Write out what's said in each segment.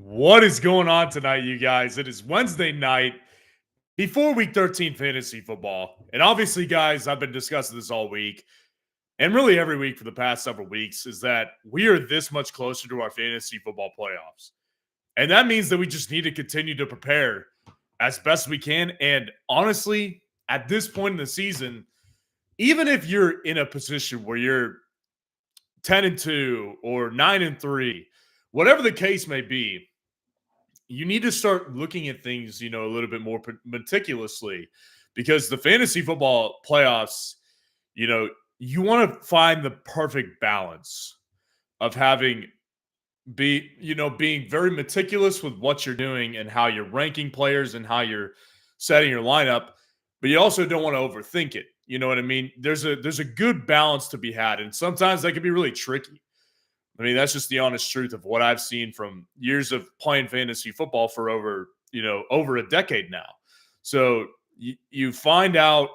What is going on tonight, you guys? It is Wednesday night before week 13 fantasy football. And obviously, guys, I've been discussing this all week and really every week for the past several weeks is that we are this much closer to our fantasy football playoffs. And that means that we just need to continue to prepare as best we can. And honestly, at this point in the season, even if you're in a position where you're 10-2 or 9-3, whatever the case may be, you need to start looking at things, a little bit more meticulously because the fantasy football playoffs, you know, you want to find the perfect balance of being very meticulous with what you're doing and how you're ranking players and how you're setting your lineup, but you also don't want to overthink it. You know what I mean? There's a good balance to be had, and sometimes that can be really tricky. I mean, that's just the honest truth of what I've seen from years of playing fantasy football for over a decade now. So you find out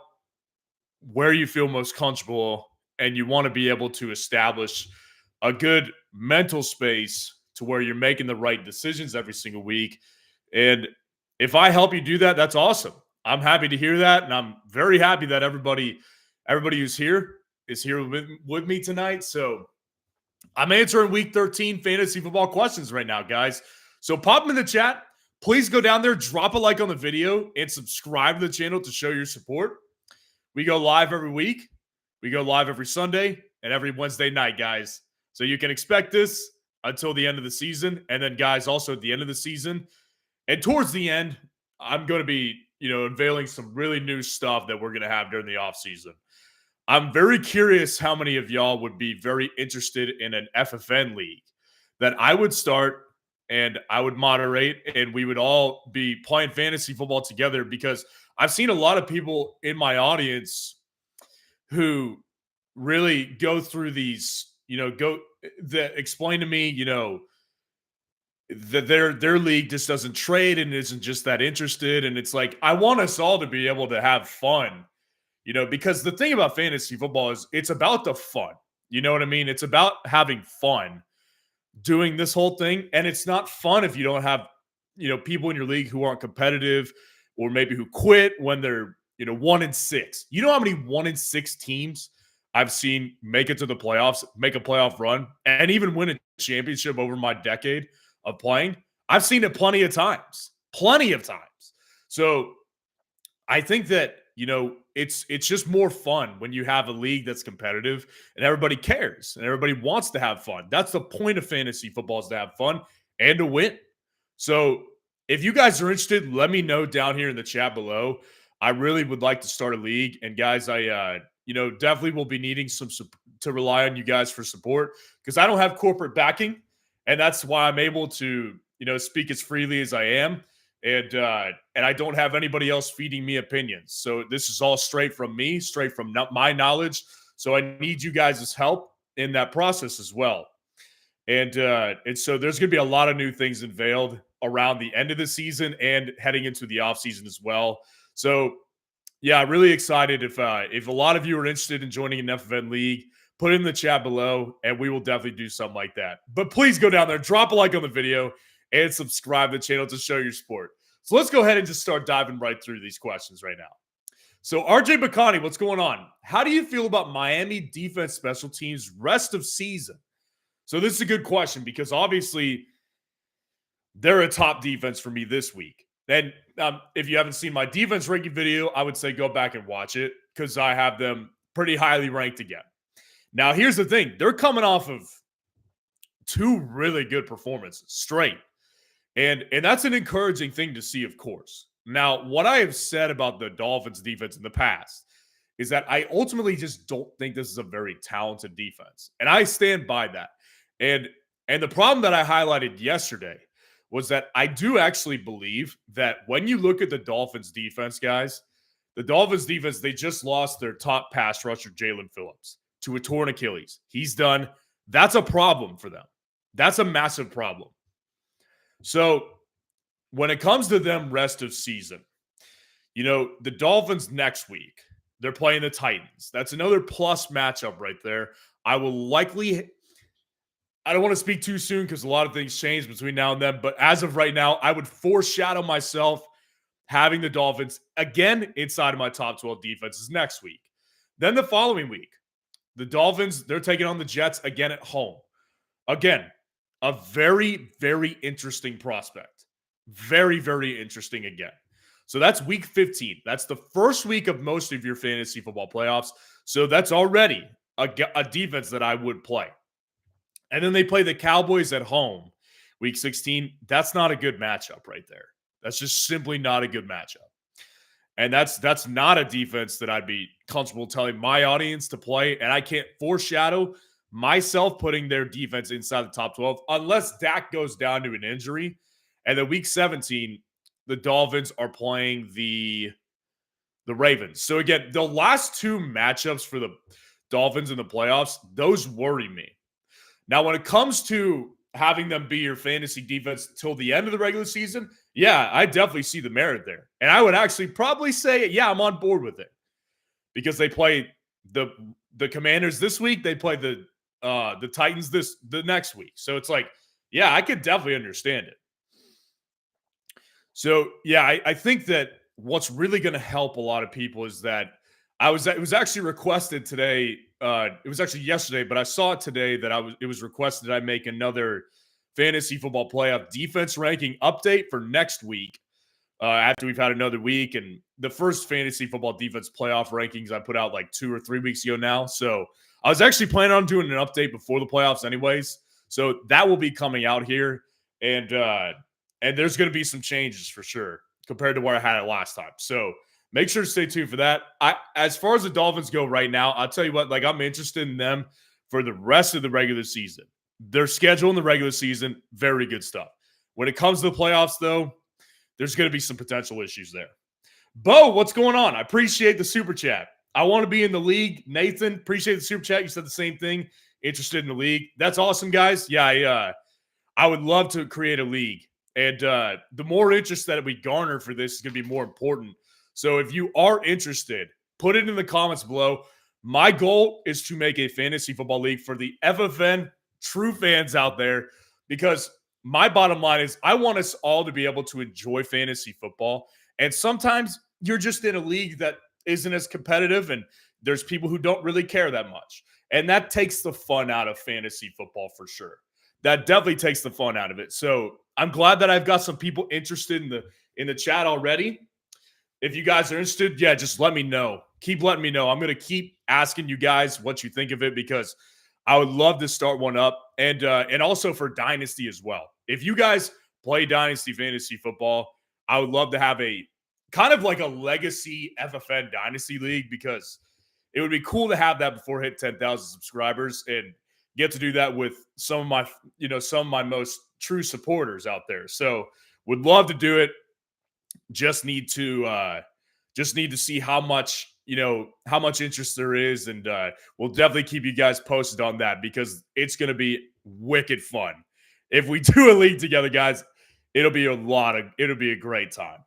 where you feel most comfortable, and you want to be able to establish a good mental space to where you're making the right decisions every single week. And if I help you do that, that's awesome. I'm happy to hear that, and I'm very happy that everybody who's here is here with me tonight. So I'm answering week 13 fantasy football questions right now, guys. So pop them in the chat. Please go down there, drop a like on the video, and subscribe to the channel to show your support. We go live every week. We go live every Sunday and every Wednesday night, guys. So you can expect this until the end of the season. And then, guys, also at the end of the season and towards the end, I'm going to be, unveiling some really new stuff that we're going to have during the offseason. I'm very curious how many of y'all would be very interested in an FFN league that I would start and I would moderate, and we would all be playing fantasy football together, because I've seen a lot of people in my audience who really go through these, that explain to me, that their league just doesn't trade and isn't just that interested. And it's like, I want us all to be able to have fun. Because the thing about fantasy football is it's about the fun. You know what I mean? It's about having fun doing this whole thing. And it's not fun if you don't have, people in your league who aren't competitive, or maybe who quit when they're, 1-6. You know how many 1-6 teams I've seen make it to the playoffs, make a playoff run, and even win a championship over my decade of playing? I've seen it plenty of times. So I think that, it's just more fun when you have a league that's competitive and everybody cares and everybody wants to have fun. That's the point of fantasy football, is to have fun and to win. So if you guys are interested, let me know down here in the chat below. I really would like to start a league. And guys, I definitely will be needing to rely on you guys for support, because I don't have corporate backing. And that's why I'm able to, speak as freely as I am. And I don't have anybody else feeding me opinions. So this is all straight from me, straight from my knowledge. So I need you guys' help in that process as well. And so there's going to be a lot of new things unveiled around the end of the season and heading into the offseason as well. So yeah, really excited. If a lot of you are interested in joining an FFN league, put it in the chat below, and we will definitely do something like that. But please go down there, drop a like on the video, and subscribe to the channel to show your support. So let's go ahead and just start diving right through these questions right now. So RJ Bacani, what's going on? How do you feel about Miami defense special teams rest of season? So this is a good question, because obviously they're a top defense for me this week. And if you haven't seen my defense ranking video, I would say go back and watch it, because I have them pretty highly ranked again. Now, here's the thing. They're coming off of 2 really good performances straight. And that's an encouraging thing to see, of course. Now, what I have said about the Dolphins defense in the past is that I ultimately just don't think this is a very talented defense. And I stand by that. And the problem that I highlighted yesterday was that I do actually believe that when you look at the Dolphins defense, guys, the Dolphins defense, they just lost their top pass rusher, Jalen Phillips, to a torn Achilles. He's done. That's a problem for them. That's a massive problem. So when it comes to them rest of season, the Dolphins next week, they're playing the Titans. That's another plus matchup right there. I will likely I don't want to speak too soon because a lot of things change between now and then. But as of right now, I would foreshadow myself having the Dolphins again inside of my top 12 defenses next week. Then the following week, the Dolphins, they're taking on the Jets again at home. Again, a very, very interesting prospect. Very, very interesting again. So that's week 15. That's the first week of most of your fantasy football playoffs. So that's already a defense that I would play. And then they play the Cowboys at home, week 16. That's not a good matchup right there. That's just simply not a good matchup. And that's not a defense that I'd be comfortable telling my audience to play. And I can't foreshadow myself putting their defense inside the top 12 unless Dak goes down to an injury. And then week 17, the Dolphins are playing the Ravens. So again, the last two matchups for the Dolphins in the playoffs, those worry me. Now, when it comes to having them be your fantasy defense till the end of the regular season, yeah, I definitely see the merit there. And I would actually probably say, yeah, I'm on board with it because they play the Commanders this week. They play the Titans the next week. So it's like, yeah, I could definitely understand it. So yeah, I think that what's really going to help a lot of people is that it was actually requested today. It was actually yesterday, but I saw it today that it was requested I make another fantasy football playoff defense ranking update for next week. After we've had another week, and the first fantasy football defense playoff rankings I put out like 2 or 3 weeks ago now. So I was actually planning on doing an update before the playoffs, anyways. So that will be coming out here, and there's going to be some changes for sure compared to where I had it last time. So make sure to stay tuned for that. As far as the Dolphins go right now, I'll tell you what, like I'm interested in them for the rest of the regular season. Their schedule in the regular season, very good stuff. When it comes to the playoffs, though, there's going to be some potential issues there. Bo, what's going on? I appreciate the super chat. I want to be in the league. Nathan, appreciate the super chat. You said the same thing. Interested in the league. That's awesome, guys. Yeah, I would love to create a league. And the more interest that we garner for this is going to be more important. So if you are interested, put it in the comments below. My goal is to make a fantasy football league for the FFN true fans out there, because my bottom line is I want us all to be able to enjoy fantasy football. And sometimes you're just in a league that isn't as competitive, and there's people who don't really care that much. And that takes the fun out of fantasy football for sure. That definitely takes the fun out of it. So I'm glad that I've got some people interested in the chat already. If you guys are interested, yeah, just let me know. Keep letting me know. I'm going to keep asking you guys what you think of it, because I would love to start one up. And also for Dynasty as well. If you guys play Dynasty Fantasy Football, I would love to have a kind of like a legacy FFN Dynasty League, because it would be cool to have that before hit 10,000 subscribers and get to do that with some of my most true supporters out there. So would love to do it. Just need to see how much interest there is, and we'll definitely keep you guys posted on that, because it's going to be wicked fun. If we do a league together, guys, it'll be a great time.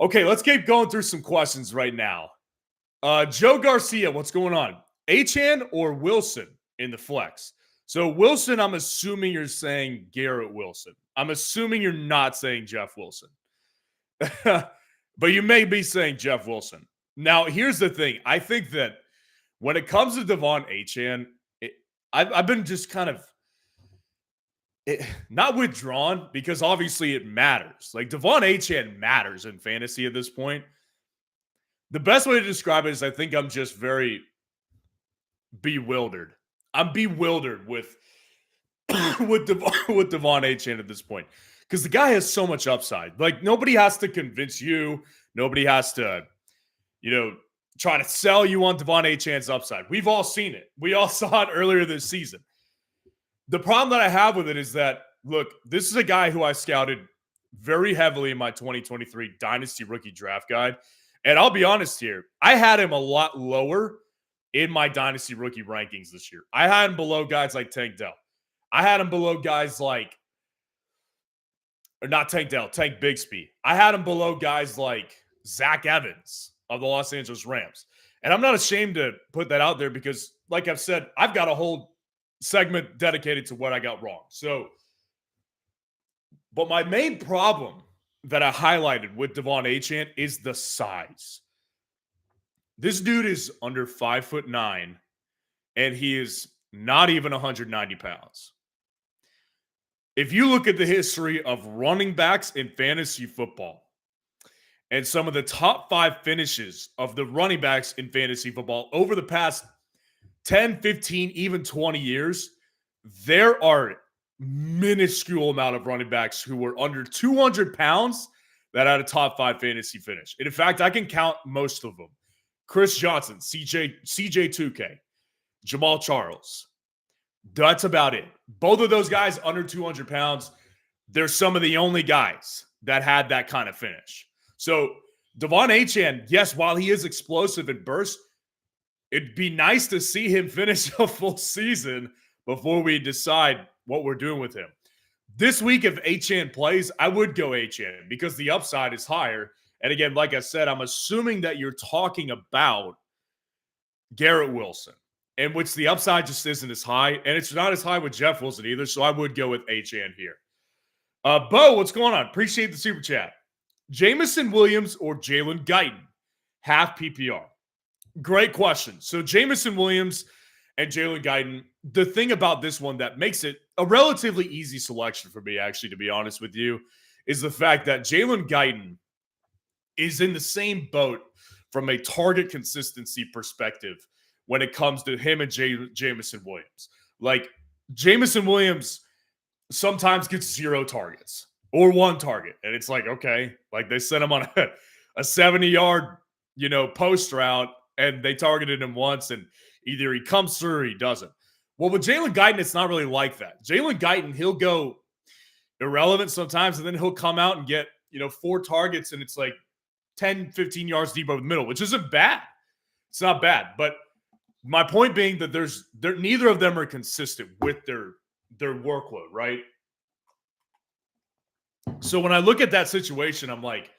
Okay, let's keep going through some questions right now. Joe Garcia, what's going on? Achane or Wilson in the flex? So Wilson, I'm assuming you're saying Garrett Wilson. I'm assuming you're not saying Jeff Wilson. But you may be saying Jeff Wilson. Now, here's the thing. I think that when it comes to Devon Achane, I've been just kind of not withdrawn, because obviously it matters. Like, Devon Achane matters in fantasy at this point. The best way to describe it is I think I'm just very bewildered. I'm bewildered with Devon Achane at this point, because the guy has so much upside. Like, nobody has to convince you. Nobody has to, try to sell you on Devon Achane's upside. We've all seen it. We all saw it earlier this season. The problem that I have with it is that, look, this is a guy who I scouted very heavily in my 2023 Dynasty Rookie Draft Guide. And I'll be honest here, I had him a lot lower in my Dynasty Rookie rankings this year. I had him below guys like Tank Dell. I had him below guys like, or not Tank Dell, Tank Bigsby. I had him below guys like Zach Evans of the Los Angeles Rams. And I'm not ashamed to put that out there, because, like I've said, I've got a whole segment dedicated to what I got wrong. So, but my main problem that I highlighted with Devon Achane is the size. This dude is under 5'9", and he is not even 190 pounds. If you look at the history of running backs in fantasy football and some of the top 5 finishes of the running backs in fantasy football over the past 10, 15, even 20 years, there are minuscule amount of running backs who were under 200 pounds that had a top 5 fantasy finish. And in fact, I can count most of them. Chris Johnson, CJ2K, Jamal Charles. That's about it. Both of those guys under 200 pounds, they're some of the only guys that had that kind of finish. So Devon Achane, yes, while he is explosive and burst, it'd be nice to see him finish a full season before we decide what we're doing with him. This week, if Achane plays, I would go Achane because the upside is higher. And again, like I said, I'm assuming that you're talking about Garrett Wilson, in which the upside just isn't as high. And it's not as high with Jeff Wilson either. So I would go with Achane here. Bo, what's going on? Appreciate the super chat. Jamison Williams or Jalen Guyton? Half PPR. Great question. So Jamison Williams and Jalen Guyton, the thing about this one that makes it a relatively easy selection for me, actually, to be honest with you, is the fact that Jalen Guyton is in the same boat from a target consistency perspective when it comes to him and Jamison Williams. Like, Jamison Williams sometimes gets 0 targets or 1 target. And it's like, okay, like they sent him on a 70-yard, post route and they targeted him once and either he comes through or he doesn't. Well, with Jalen Guyton, it's not really like that. Jalen Guyton, he'll go irrelevant sometimes and then he'll come out and get, 4 targets and it's like 10, 15 yards deep over the middle, which isn't bad. It's not bad. But my point being that neither of them are consistent with their workload, right? So when I look at that situation, I'm like,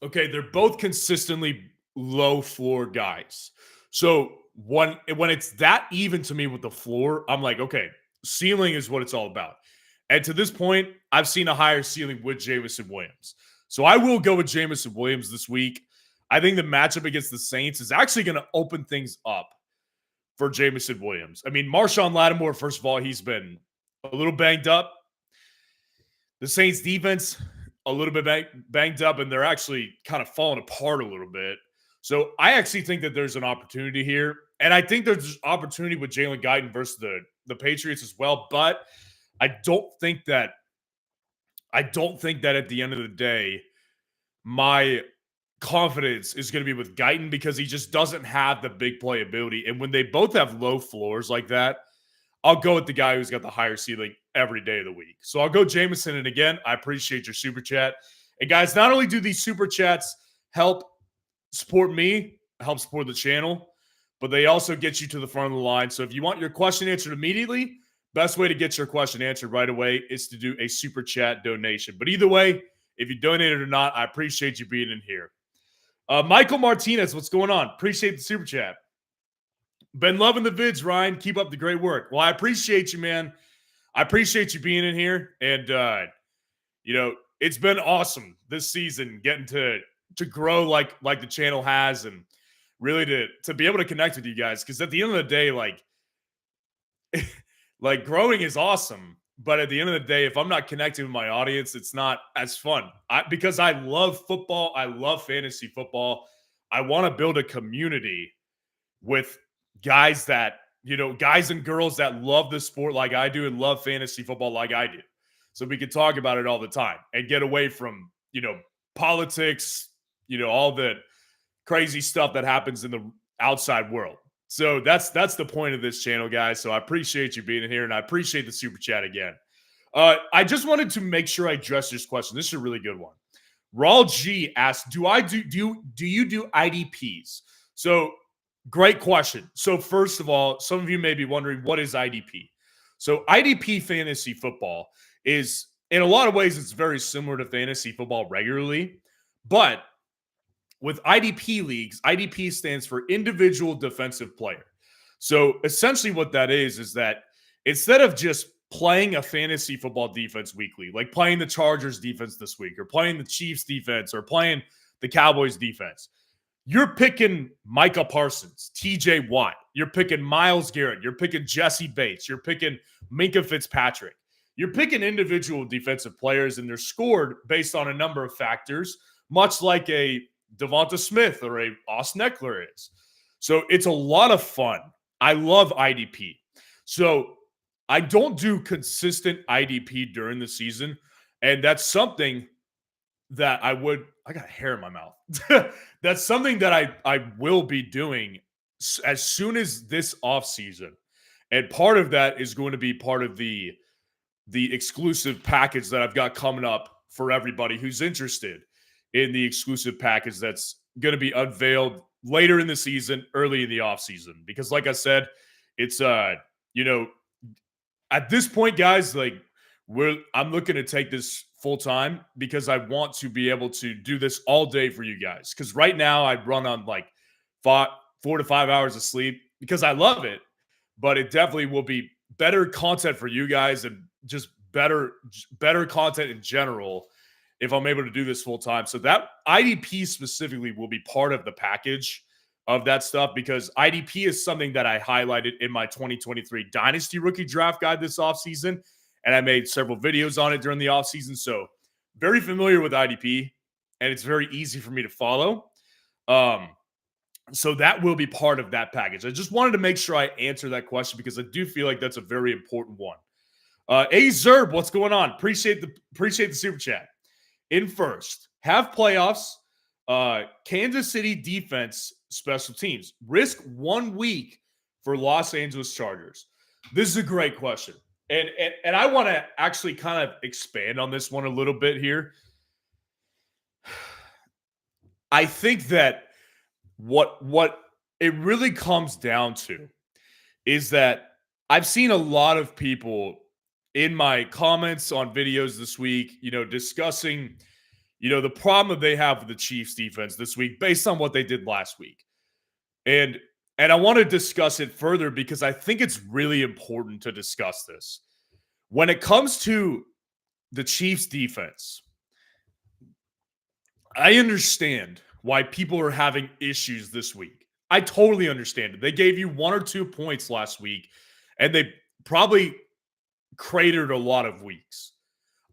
okay, they're both consistently low floor guys. So when it's that even to me with the floor, I'm like, okay, ceiling is what it's all about. And to this point, I've seen a higher ceiling with Jamison Williams. So I will go with Jamison Williams this week. I think the matchup against the Saints is actually going to open things up for Jamison Williams. I mean, Marshawn Lattimore, first of all, he's been a little banged up. The Saints defense, a little bit banged up, and they're actually kind of falling apart a little bit. So I actually think that there's an opportunity here. And I think there's opportunity with Jalen Guyton versus the Patriots as well. But I don't think that at the end of the day, my confidence is going to be with Guyton because he just doesn't have the big play ability. And when they both have low floors like that, I'll go with the guy who's got the higher ceiling every day of the week. So I'll go Jamison. And again, I appreciate your super chat. And guys, not only do these super chats help support me, help support the channel, but they also get you to the front of the line. So if you want your question answered immediately, best way to get your question answered right away is to do a super chat donation. But either way, if you donate it or not, I appreciate you being in here. Michael Martinez, what's going on? Appreciate the super chat. Been loving the vids, Ryan. Keep up the great work. Well, I appreciate you, man. I appreciate you being in here. And, it's been awesome this season getting to grow like the channel has and really to be able to connect with you guys. Because at the end of the day, like growing is awesome. But at the end of the day, if I'm not connecting with my audience, it's not as fun. Because I love football. I love fantasy football. I want to build a community with guys that, guys and girls that love the sport like I do and love fantasy football like I do. So we can talk about it all the time and get away from, politics, all the crazy stuff that happens in the outside world. So that's the point of this channel, guys. So I appreciate you being in here, and I appreciate the super chat again. I just wanted to make sure I address this question. This is a really good one. Raul G asked, do you do IDPs? So great question. So first of all, some of you may be wondering, what is IDP? So IDP fantasy football is, in a lot of ways, it's very similar to fantasy football regularly, but with IDP leagues, IDP stands for individual defensive player. So essentially, what that is that instead of just playing a fantasy football defense weekly, like playing the Chargers defense this week, or playing the Chiefs defense, or playing the Cowboys defense, you're picking Micah Parsons, TJ Watt. You're picking Myles Garrett. You're picking Jesse Bates. You're picking Minka Fitzpatrick. You're picking individual defensive players, and they're scored based on a number of factors, much like a Devonta Smith or a Austin Eckler is. So it's a lot of fun. I love IDP. So I don't do consistent IDP during the season, and that's something that I got hair in my mouth. That's something that I will be doing as soon as this offseason. And part of that is going to be part of the exclusive package that I've got coming up for everybody who's interested in the exclusive package that's going to be unveiled later in the season, early in the offseason. Because like I said, it's at this point, guys, like I'm looking to take this full time because I want to be able to do this all day for you guys. Because right now I run on like 4 to 5 hours of sleep because I love it, but it definitely will be better content for you guys and just better content in general if I'm able to do this full time. So that IDP specifically will be part of the package of that stuff, because IDP is something that I highlighted in my 2023 Dynasty Rookie Draft Guide this offseason, and I made several videos on it during the offseason. So very familiar with IDP, and it's very easy for me to follow. So that will be part of that package. I just wanted to make sure I answer that question because I do feel like that's a very important one. A Zerb, what's going on? Appreciate the super chat. In first, have playoffs, Kansas City defense, special teams. Risk 1 week for Los Angeles Chargers. This is a great question. And I want to actually kind of expand on this one a little bit here. I think that what it really comes down to is that I've seen a lot of people in my comments on videos this week, discussing, the problem that they have with the Chiefs defense this week based on what they did last week. And I want to discuss it further because I think it's really important to discuss this. When it comes to the Chiefs defense, I understand why people are having issues this week. I totally understand it. They gave you 1 or 2 points last week, and they probably cratered a lot of weeks.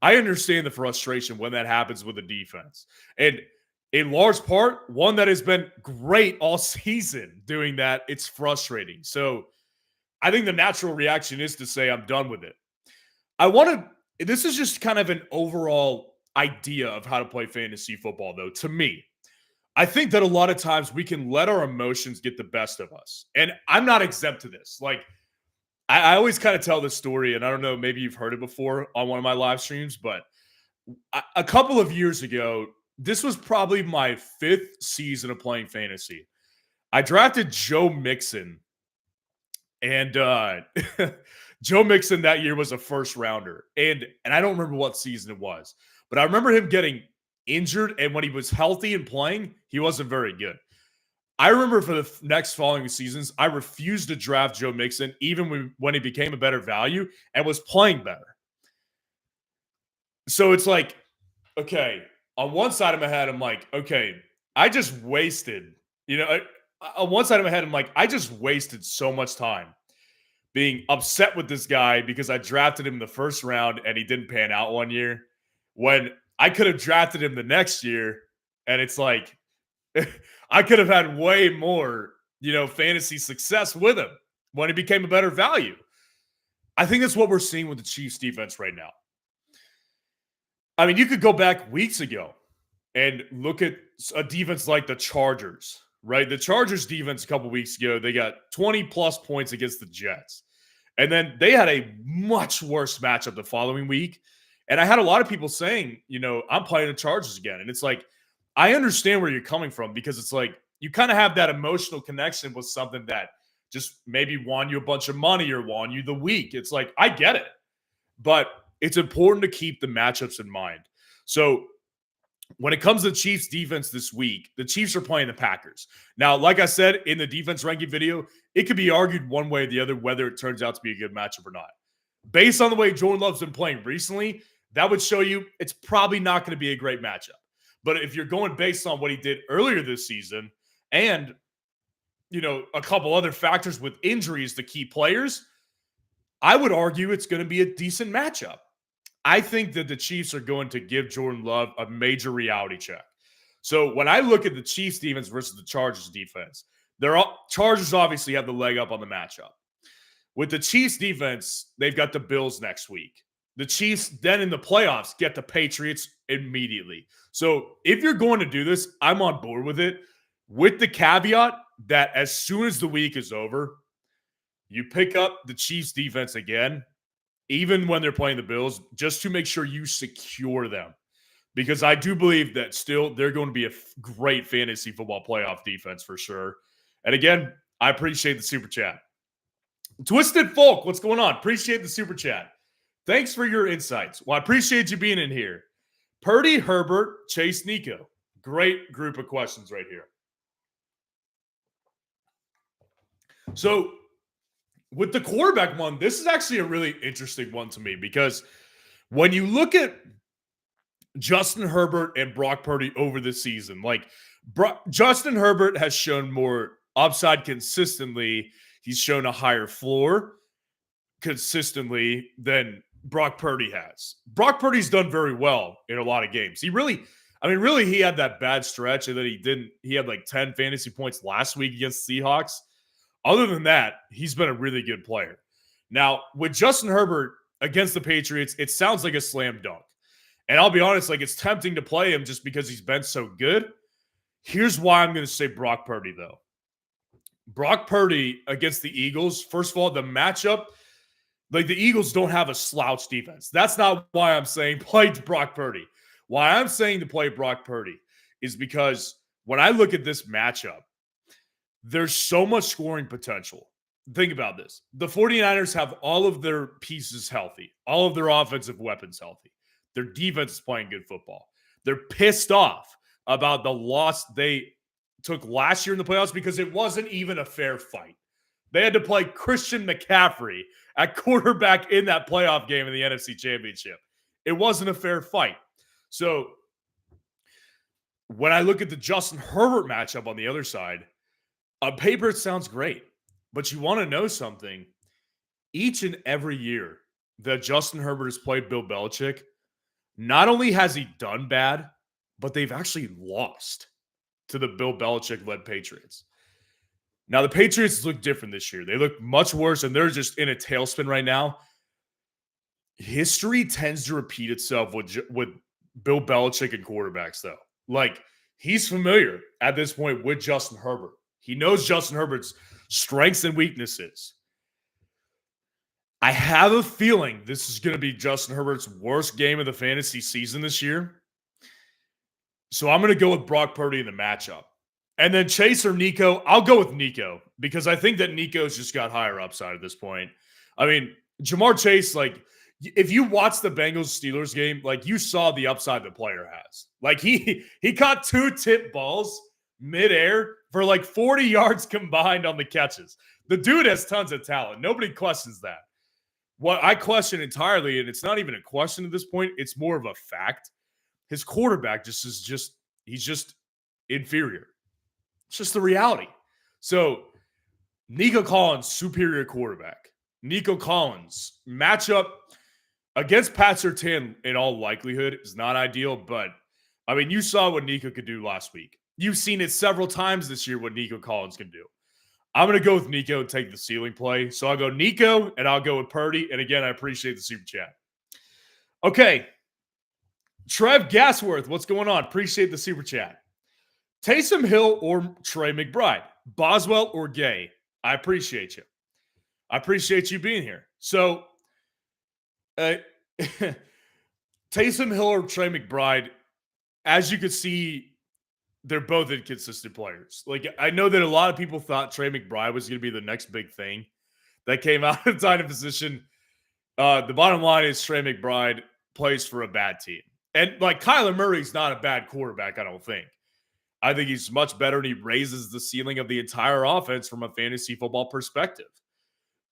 I understand the frustration when that happens with the defense. And in large part, one that has been great all season doing that, it's frustrating. So I think the natural reaction is to say, I'm done with it. This is just kind of an overall idea of how to play fantasy football, though, to me. I think that a lot of times we can let our emotions get the best of us. And I'm not exempt to this. Like, I always kind of tell this story, and I don't know, maybe you've heard it before on one of my live streams, but a couple of years ago, this was probably my 5th season of playing fantasy. I drafted Joe Mixon, and Joe Mixon that year was a first rounder. And I don't remember what season it was, but I remember him getting injured, and when he was healthy and playing, he wasn't very good. I remember for the next following seasons, I refused to draft Joe Mixon, even when he became a better value and was playing better. So it's like, okay, on one side of my head, I'm like, okay, I just wasted, on one side of my head, I'm like, I just wasted so much time being upset with this guy because I drafted him in the first round and he didn't pan out one year, when I could have drafted him the next year. And it's like, I could have had way more, fantasy success with him when he became a better value. I think that's what we're seeing with the Chiefs defense right now. I mean, you could go back weeks ago and look at a defense like the Chargers, right? The Chargers defense a couple weeks ago, they got 20 plus points against the Jets. And then they had a much worse matchup the following week. And I had a lot of people saying, I'm playing the Chargers again. And it's like, I understand where you're coming from, because it's like you kind of have that emotional connection with something that just maybe won you a bunch of money or won you the week. It's like, I get it. But it's important to keep the matchups in mind. So when it comes to the Chiefs defense this week, the Chiefs are playing the Packers. Now, like I said in the defense ranking video, it could be argued one way or the other whether it turns out to be a good matchup or not. Based on the way Jordan Love's been playing recently, that would show you it's probably not going to be a great matchup. But if you're going based on what he did earlier this season and, a couple other factors with injuries to key players, I would argue it's going to be a decent matchup. I think that the Chiefs are going to give Jordan Love a major reality check. So when I look at the Chiefs defense versus the Chargers defense, Chargers obviously have the leg up on the matchup. With the Chiefs defense, they've got the Bills next week. The Chiefs then in the playoffs get the Patriots immediately. So if you're going to do this, I'm on board with it, with the caveat that as soon as the week is over, you pick up the Chiefs defense again, even when they're playing the Bills, just to make sure you secure them. Because I do believe that still they're going to be a great fantasy football playoff defense for sure. And again, I appreciate the super chat. Twisted Folk, what's going on? Appreciate the super chat. Thanks for your insights. Well, I appreciate you being in here. Purdy, Herbert, Chase, Nico. Great group of questions right here. So with the quarterback one, this is actually a really interesting one to me because when you look at Justin Herbert and Brock Purdy over the season, Justin Herbert has shown more upside consistently. He's shown a higher floor consistently than Brock Purdy has. Brock Purdy's done very well in a lot of games. He had that bad stretch and then he had like 10 fantasy points last week against Seahawks. Other than that, he's been a really good player. Now, with Justin Herbert against the Patriots, it sounds like a slam dunk. And I'll be honest, it's tempting to play him just because he's been so good. Here's why I'm going to say Brock Purdy, though. Brock Purdy against the Eagles, first of all, the matchup, the Eagles don't have a slouch defense. That's not why I'm saying play Brock Purdy. Why I'm saying to play Brock Purdy is because when I look at this matchup, there's so much scoring potential. Think about this. The 49ers have all of their pieces healthy, all of their offensive weapons healthy. Their defense is playing good football. They're pissed off about the loss they took last year in the playoffs because it wasn't even a fair fight. They had to play Christian McCaffrey at quarterback in that playoff game in the NFC Championship. It wasn't a fair fight. So when I look at the Justin Herbert matchup on the other side, on paper it sounds great. But you want to know something? Each and every year that Justin Herbert has played Bill Belichick, not only has he done bad, but they've actually lost to the Bill Belichick-led Patriots. Now, the Patriots look different this year. They look much worse, and they're just in a tailspin right now. History tends to repeat itself with Bill Belichick and quarterbacks, though. He's familiar at this point with Justin Herbert. He knows Justin Herbert's strengths and weaknesses. I have a feeling this is going to be Justin Herbert's worst game of the fantasy season this year. So I'm going to go with Brock Purdy in the matchup. And then Chase or Nico, I'll go with Nico because I think that Nico's just got higher upside at this point. I mean, Jamar Chase, if you watch the Bengals-Steelers game, you saw the upside the player has. He caught 2 tip balls midair for 40 yards combined on the catches. The dude has tons of talent. Nobody questions that. What I question entirely, and it's not even a question at this point, it's more of a fact. His quarterback he's just inferior. It's just the reality. So, Nico Collins, superior quarterback. Nico Collins, matchup against Pat Surtain in all likelihood is not ideal, but, you saw what Nico could do last week. You've seen it several times this year what Nico Collins can do. I'm going to go with Nico and take the ceiling play. So I'll go Nico, and I'll go with Purdy. And again, I appreciate the super chat. Okay. Trev Gasworth, what's going on? Appreciate the super chat. Taysom Hill or Trey McBride? Boswell or Gay? I appreciate you. I appreciate you being here. So, Taysom Hill or Trey McBride, as you can see, they're both inconsistent players. I know that a lot of people thought Trey McBride was going to be the next big thing that came out of the tight end position. The bottom line is Trey McBride plays for a bad team. And like Kyler Murray's not a bad quarterback, I don't think. I think he's much better and he raises the ceiling of the entire offense from a fantasy football perspective.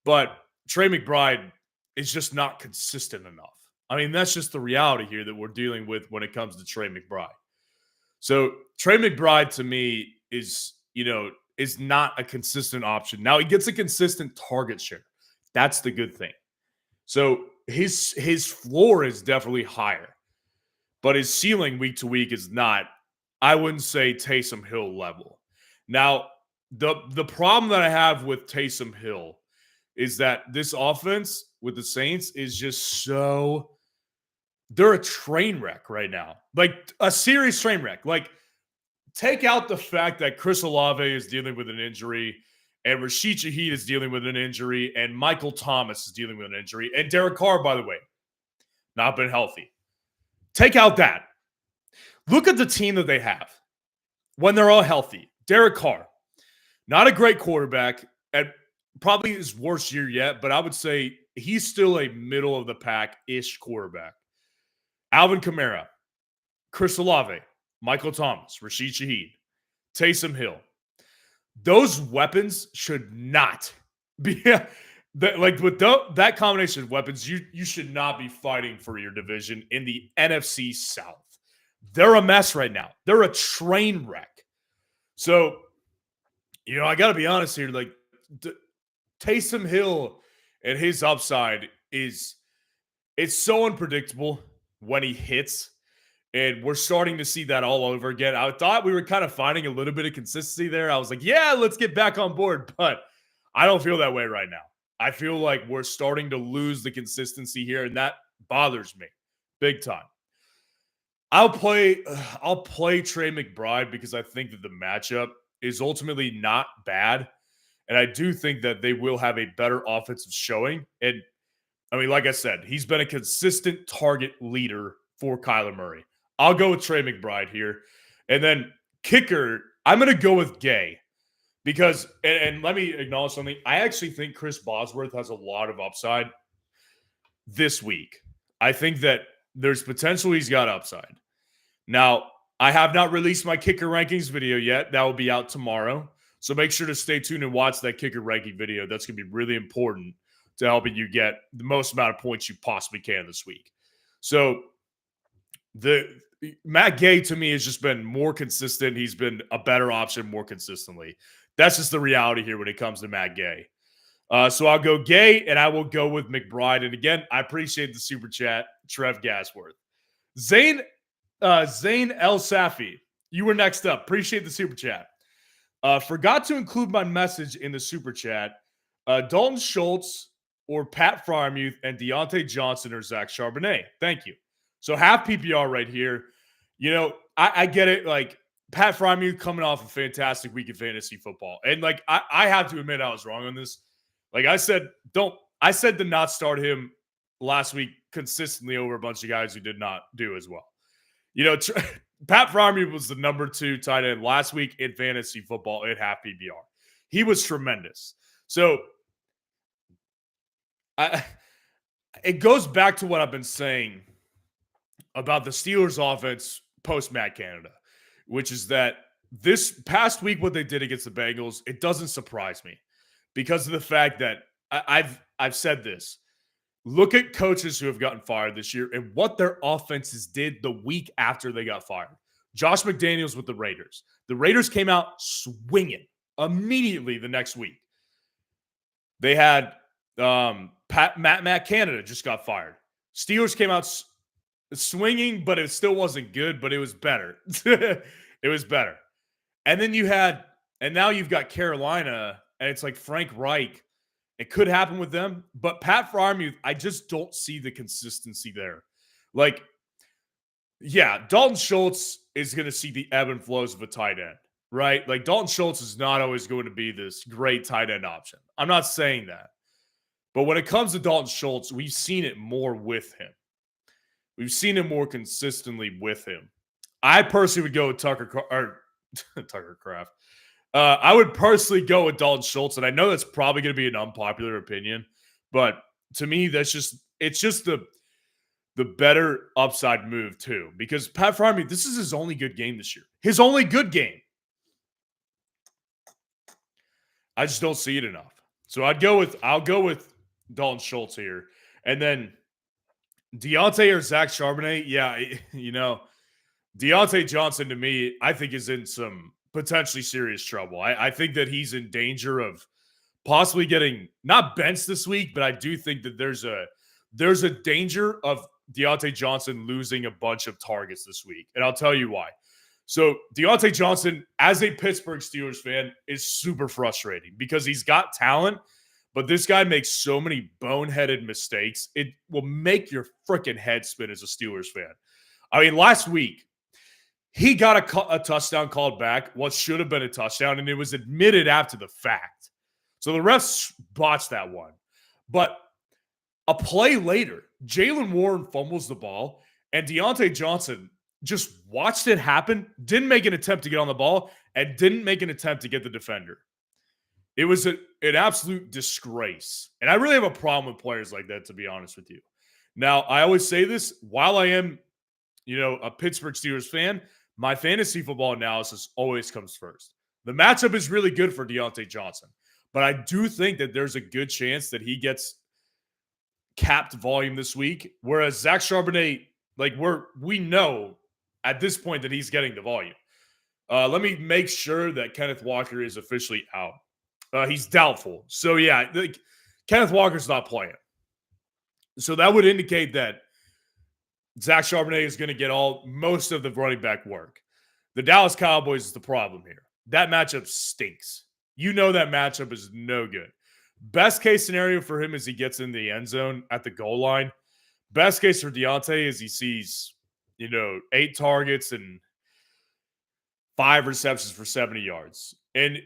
But Trey McBride is just not consistent enough. I mean, that's just the reality here that we're dealing with when it comes to Trey McBride. So Trey McBride to me is not a consistent option. Now he gets a consistent target share. That's the good thing. So his floor is definitely higher, but his ceiling week to week is not, I wouldn't say Taysom Hill level. Now, the problem that I have with Taysom Hill is that this offense with the Saints is just so, they're a train wreck right now. Like a serious train wreck. Like, take out the fact that Chris Olave is dealing with an injury and Rashid Shaheed is dealing with an injury and Michael Thomas is dealing with an injury and Derek Carr, by the way, not been healthy. Take out that. Look at the team that they have when they're all healthy. Derek Carr, not a great quarterback at probably his worst year yet, but I would say he's still a middle of the pack-ish quarterback. Alvin Kamara, Chris Olave, Michael Thomas, Rashid Shaheed, Taysom Hill. Those weapons should not be like with that combination of weapons. You should not be fighting for your division in the NFC South. They're a mess right now. They're a train wreck. So, I got to be honest here. Like Taysom Hill and his upside it's so unpredictable when he hits. And we're starting to see that all over again. I thought we were kind of finding a little bit of consistency there. I was like, yeah, let's get back on board. But I don't feel that way right now. I feel like we're starting to lose the consistency here, and that bothers me big time. I'll play Trey McBride because I think that the matchup is ultimately not bad. And I do think that they will have a better offensive showing. And I mean, like I said, he's been a consistent target leader for Kyler Murray. I'll go with Trey McBride here. And then kicker, I'm going to go with Gay because, and let me acknowledge something. I actually think Chris Bosworth has a lot of upside this week. I think that there's potential he's got upside. Now, I have not released my kicker rankings video yet. That will be out tomorrow. So make sure to stay tuned and watch that kicker ranking video. That's going to be really important to helping you get the most amount of points you possibly can this week. So Matt Gay to me has just been more consistent. He's been a better option more consistently. That's just the reality here when it comes to Matt Gay. So I'll go Gay and I will go with McBride. And again, I appreciate the super chat, Trev Gasworth. Zane El Safi, you were next up. Appreciate the super chat. Forgot to include my message in the super chat. Dalton Schultz or Pat Freiermuth and Deontay Johnson or Zach Charbonnet. Thank you. So half PPR right here. I get it. Like Pat Freiermuth coming off a fantastic week of fantasy football. And like, I have to admit I was wrong on this. Like I said to not start him last week consistently over a bunch of guys who did not do as well. Pat Freiermuth was the number 2 tight end last week in fantasy football at half PPR. He was tremendous. So it goes back to what I've been saying about the Steelers offense post Matt Canada, which is that this past week, what they did against the Bengals, it doesn't surprise me because of the fact that I've said this. Look at coaches who have gotten fired this year and what their offenses did the week after they got fired. Josh McDaniels with the Raiders. The Raiders came out swinging immediately the next week. They had Matt Canada just got fired. Steelers came out swinging, but it still wasn't good, but it was better. It was better. And then now you've got Carolina, and it's like Frank Reich. It could happen with them, but Pat Freiermuth, I just don't see the consistency there. Like, yeah, Dalton Schultz is going to see the ebb and flows of a tight end, right? Like, Dalton Schultz is not always going to be this great tight end option. I'm not saying that. But when it comes to Dalton Schultz, we've seen it more with him. We've seen it more consistently with him. I personally would go with Tucker Kraft. I would personally go with Dalton Schultz, and I know that's probably going to be an unpopular opinion, but to me, it's just the the better upside move too. Because Pat Freiermuth, this is his only good game this year. His only good game. I just don't see it enough. So I'll go with Dalton Schultz here. And then Deontay or Zach Charbonnet, yeah, Deontay Johnson to me, I think is in some potentially serious trouble. I think that he's in danger of possibly getting not benched this week, but I do think that there's a danger of Deontay Johnson losing a bunch of targets this week. And I'll tell you why. So Deontay Johnson, as a Pittsburgh Steelers fan, is super frustrating because he's got talent, but this guy makes so many boneheaded mistakes. It will make your freaking head spin as a Steelers fan. I mean, last week, he got a touchdown called back, what should have been a touchdown, and it was admitted after the fact. So the refs botched that one. But a play later, Jaylen Warren fumbles the ball, and Deontay Johnson just watched it happen, didn't make an attempt to get on the ball, and didn't make an attempt to get the defender. It was an absolute disgrace. And I really have a problem with players like that, to be honest with you. Now, I always say this, while I am, a Pittsburgh Steelers fan, my fantasy football analysis always comes first. The matchup is really good for Deontay Johnson, but I do think that there's a good chance that he gets capped volume this week, whereas Zach Charbonnet, we know at this point that he's getting the volume. Let me make sure that Kenneth Walker is officially out. He's doubtful. So, yeah, Kenneth Walker's not playing. So that would indicate that Zach Charbonnet is going to get most of the running back work. The Dallas Cowboys is the problem here. That matchup stinks. You know that matchup is no good. Best case scenario for him is he gets in the end zone at the goal line. Best case for Deontay is he sees, 8 targets and 5 receptions for 70 yards. And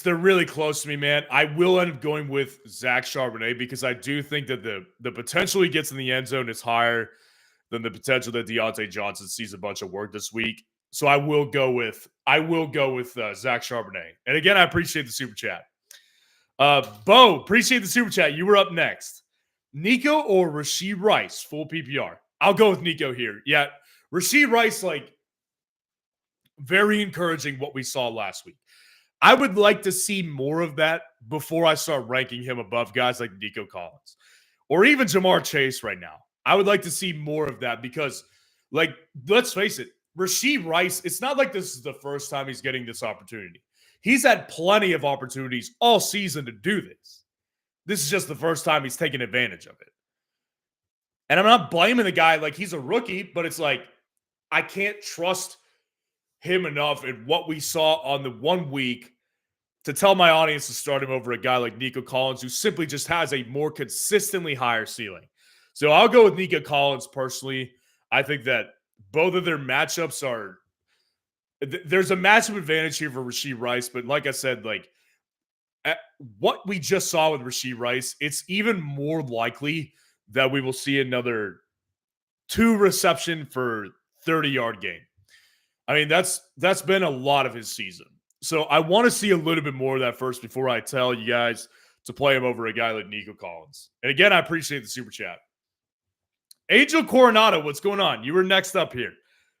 they're really close to me, man. I will end up going with Zach Charbonnet because I do think that the potential he gets in the end zone is higher than the potential that Deontay Johnson sees a bunch of work this week. So I will go with Zach Charbonnet. And again, I appreciate the super chat. Bo, appreciate the super chat. You were up next. Nico or Rashee Rice, full PPR? I'll go with Nico here. Yeah, Rashee Rice, very encouraging what we saw last week. I would like to see more of that before I start ranking him above guys like Nico Collins or even Jamar Chase right now. I would like to see more of that because, let's face it, Rashee Rice, it's not like this is the first time he's getting this opportunity. He's had plenty of opportunities all season to do this. This is just the first time he's taken advantage of it. And I'm not blaming the guy he's a rookie, but it's I can't trust him enough in what we saw on the 1 week to tell my audience to start him over a guy like Nico Collins, who simply just has a more consistently higher ceiling. So I'll go with Nico Collins personally. I think that both of their matchups are there's a matchup advantage here for Rashee Rice, but like I said, what we just saw with Rashee Rice, it's even more likely that we will see another 2 reception for 30-yard game. I mean, that's been a lot of his season. So I want to see a little bit more of that first before I tell you guys to play him over a guy like Nico Collins. And again, I appreciate the super chat. Angel Coronado, what's going on? You were next up here.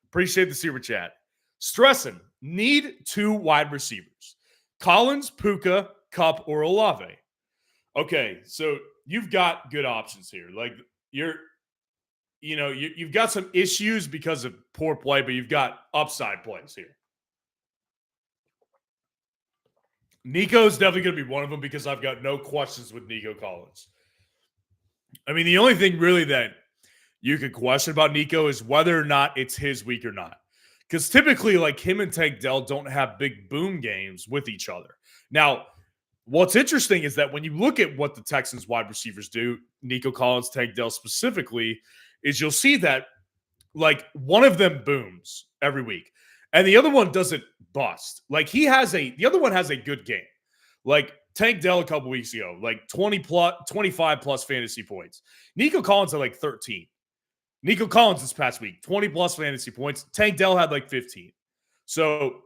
Appreciate the super chat. Stressing, need 2 wide receivers. Collins, Puka, Kupp, or Olave. Okay, so you've got good options here. You've got some issues because of poor play, but you've got upside plays here. Nico's definitely going to be one of them because I've got no questions with Nico Collins. I mean, the only thing really that you could question about Nico is whether or not it's his week or not. Because typically, him and Tank Dell don't have big boom games with each other. Now, what's interesting is that when you look at what the Texans wide receivers do, Nico Collins, Tank Dell specifically, is you'll see that one of them booms every week and the other one doesn't bust. The other one has a good game. Tank Dell a couple weeks ago, 25 plus fantasy points. Nico Collins had 13. Nico Collins this past week, 20 plus fantasy points. Tank Dell had 15. So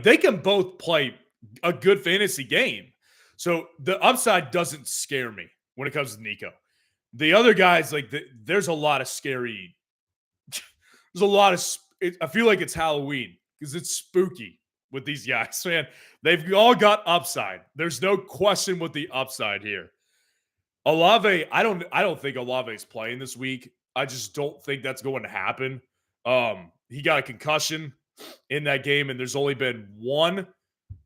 they can both play a good fantasy game. So the upside doesn't scare me when it comes to Nico. The other guys, like, there's a lot of scary. There's a lot of. I feel like it's Halloween because it's spooky with these guys, man. They've all got upside. There's no question with the upside here. Olave, I don't think Olave's playing this week. I just don't think that's going to happen. He got a concussion in that game, and there's only been one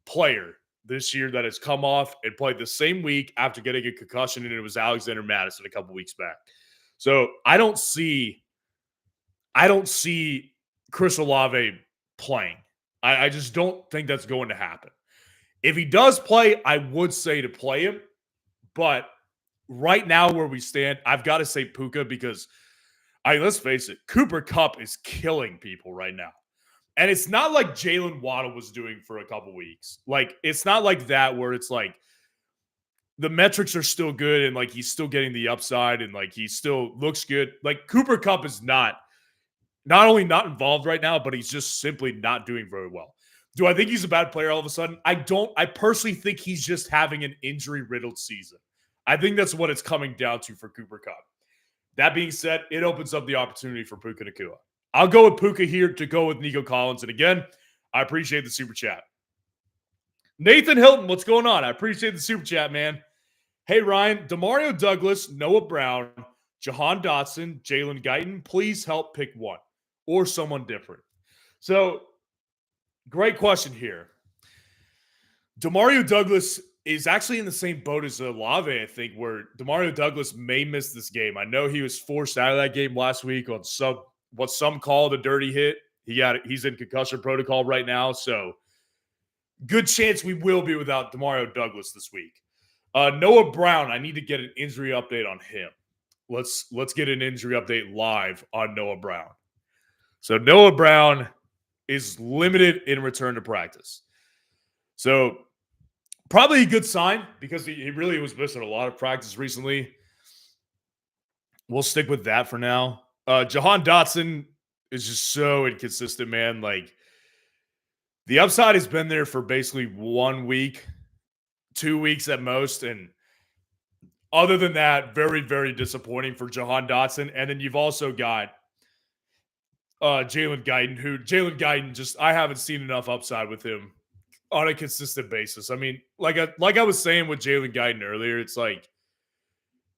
player this year that has come off and played the same week after getting a concussion, and it was Alexander Madison a couple weeks back. So I don't see Chris Olave playing. I just don't think that's going to happen. If he does play, I would say to play him, but right now where we stand, I've got to say Puka because let's face it, Cooper Kupp is killing people right now. And it's not like Jalen Waddle was doing for a couple weeks. Like, it's not like that where it's like the metrics are still good and like he's still getting the upside and like he still looks good. Like, Cooper Kupp is not only not involved right now, but he's just simply not doing very well. Do I think he's a bad player all of a sudden? I don't. I personally think he's just having an injury-riddled season. I think that's what it's coming down to for Cooper Kupp. That being said, it opens up the opportunity for Puka Nacua. I'll go with Puka here to go with Nico Collins. And again, I appreciate the super chat. Nathan Hilton, what's going on? I appreciate the super chat, man. Hey, Ryan, Demario Douglas, Noah Brown, Jahan Dotson, Jalen Guyton, please help pick one or someone different. So, great question here. Demario Douglas is actually in the same boat as Olave, I think, where Demario Douglas may miss this game. I know he was forced out of that game last week on what some call the dirty hit. He's in concussion protocol right now, so good chance we will be without Demario Douglas this week. Noah Brown, I need to get an injury update on him. Let's get an injury update live on Noah Brown. So Noah Brown is limited in return to practice. So probably a good sign because he really was missing a lot of practice recently. We'll stick with that for now. Jahan Dotson is just so inconsistent, man. Like, the upside has been there for basically 1 week, 2 weeks at most. And other than that, very, very disappointing for Jahan Dotson. And then you've also got Jalen Guyton, I haven't seen enough upside with him on a consistent basis. I mean, like I was saying with Jalen Guyton earlier, it's like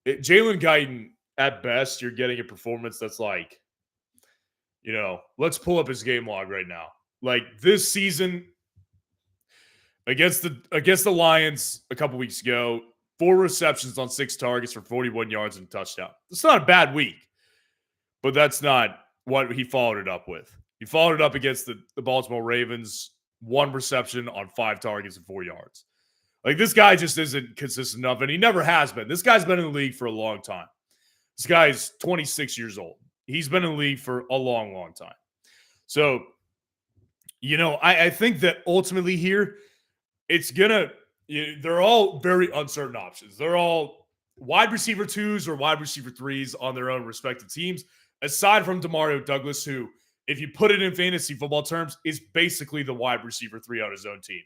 Jalen Guyton, at best, you're getting a performance that's like, let's pull up his game log right now. Like, this season against the Lions a couple weeks ago, 4 receptions on 6 targets for 41 yards and a touchdown. It's not a bad week, but that's not what he followed it up with. He followed it up against the Baltimore Ravens, 1 reception on 5 targets and 4 yards. Like, this guy just isn't consistent enough, and he never has been. This guy's been in the league for a long time. This guy's 26 years old. He's been in the league for a long, long time. So, I think that ultimately here, it's they're all very uncertain options. They're all wide receiver 2s or wide receiver 3s on their own respective teams, aside from Demario Douglas, who, if you put it in fantasy football terms, is basically the wide receiver 3 on his own team.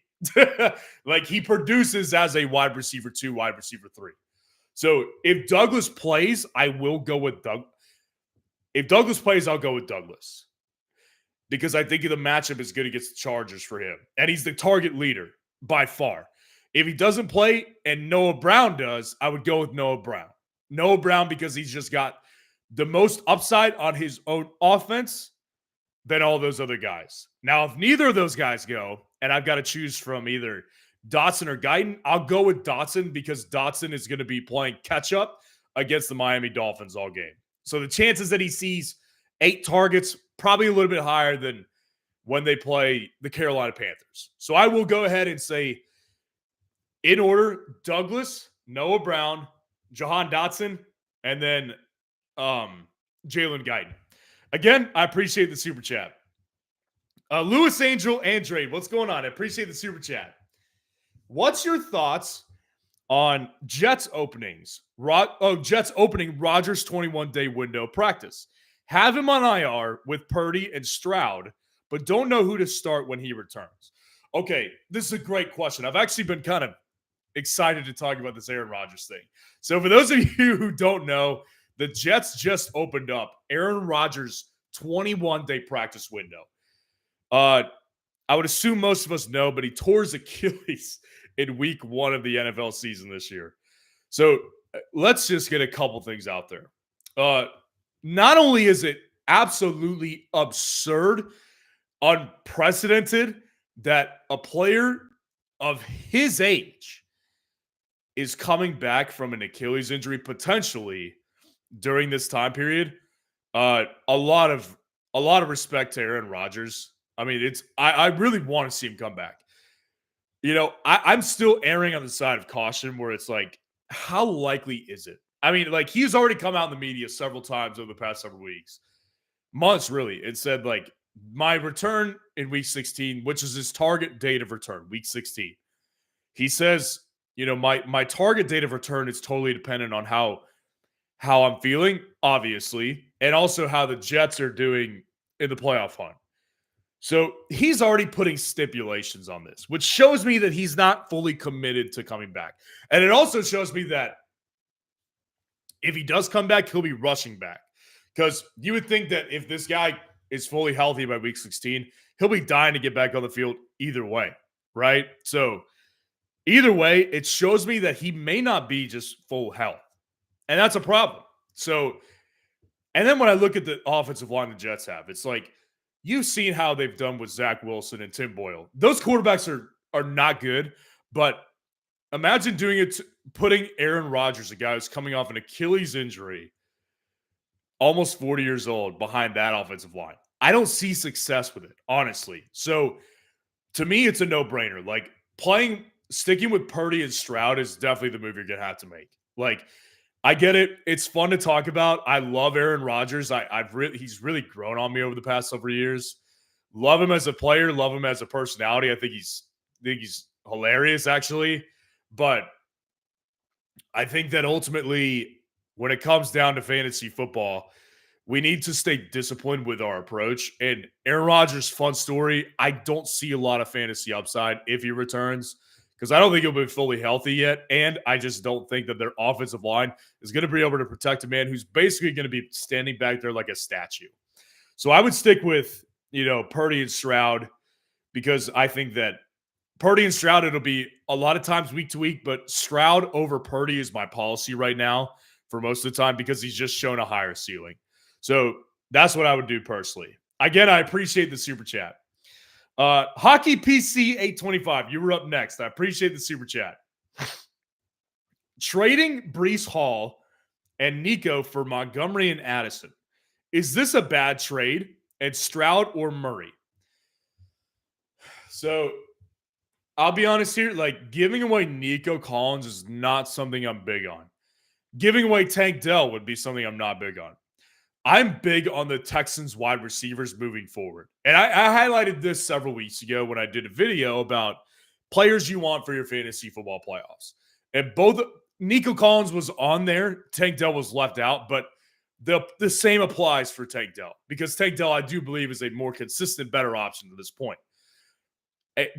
Like, he produces as a wide receiver 2, wide receiver 3. So if Douglas plays, I will go with Doug. If Douglas plays, I'll go with Douglas. Because I think the matchup is good against the Chargers for him. And he's the target leader by far. If he doesn't play and Noah Brown does, I would go with Noah Brown. Noah Brown, because he's just got the most upside on his own offense than all those other guys. Now, if neither of those guys go, and I've got to choose from either Dotson or Guyton, I'll go with Dotson because Dotson is going to be playing catch-up against the Miami Dolphins all game. So the chances that he sees 8 targets, probably a little bit higher than when they play the Carolina Panthers. So I will go ahead and say, in order, Douglas, Noah Brown, Jahan Dotson, and then Jalen Guyton. Again, I appreciate the super chat. Lewis Angel Andre, what's going on? I appreciate the super chat. What's your thoughts on Jets openings? Jets opening Rodgers' 21-day window practice. Have him on IR with Purdy and Stroud, but don't know who to start when he returns. Okay, this is a great question. I've actually been kind of excited to talk about this Aaron Rodgers thing. So for those of you who don't know, the Jets just opened up Aaron Rodgers' 21-day practice window. I would assume most of us know, but he tore his Achilles in week 1 of the NFL season this year. So let's just get a couple things out there. Not only is it absolutely absurd, unprecedented that a player of his age is coming back from an Achilles injury potentially during this time period. A lot of respect to Aaron Rodgers. I mean, I really want to see him come back. I'm still erring on the side of caution where it's like, how likely is it? I mean, like, he's already come out in the media several times over the past several weeks, months really, and said, like, my return in week 16, which is his target date of return, week 16. He says, my target date of return is totally dependent on how I'm feeling, obviously, and also how the Jets are doing in the playoff hunt. So he's already putting stipulations on this, which shows me that he's not fully committed to coming back. And it also shows me that if he does come back, he'll be rushing back. Because you would think that if this guy is fully healthy by week 16, he'll be dying to get back on the field either way, right? So either way, it shows me that he may not be just full health. And that's a problem. So, and then when I look at the offensive line the Jets have, it's like, you've seen how they've done with Zach Wilson and Tim Boyle. Those quarterbacks are not good, but imagine doing it, putting Aaron Rodgers, a guy who's coming off an Achilles injury, almost 40 years old, behind that offensive line. I don't see success with it, honestly. So to me, it's a no-brainer. Like, sticking with Purdy and Stroud is definitely the move you're going to have to make. Like, I get it. It's fun to talk about. I love Aaron Rodgers. He's really grown on me over the past several years. Love him as a player. Love him as a personality. I think he's hilarious, actually. But I think that ultimately, when it comes down to fantasy football, we need to stay disciplined with our approach. And Aaron Rodgers, fun story. I don't see a lot of fantasy upside if he returns, because I don't think he'll be fully healthy yet. And I just don't think that their offensive line is going to be able to protect a man who's basically going to be standing back there like a statue. So I would stick with, Purdy and Stroud, because I think that Purdy and Stroud, it'll be a lot of times week to week, but Stroud over Purdy is my policy right now for most of the time, because he's just shown a higher ceiling. So that's what I would do personally. Again, I appreciate the super chat. Hockey PC 825, you were up next. I appreciate the super chat. Trading Breece Hall and Nico for Montgomery and Addison. Is this a bad trade? And Stroud or Murray? So I'll be honest here. Like, giving away Nico Collins is not something I'm big on. Giving away Tank Dell would be something I'm not big on. I'm big on the Texans wide receivers moving forward. And I highlighted this several weeks ago when I did a video about players you want for your fantasy football playoffs. And both Nico Collins was on there. Tank Dell was left out, but the same applies for Tank Dell, because Tank Dell, I do believe, is a more consistent, better option to this point.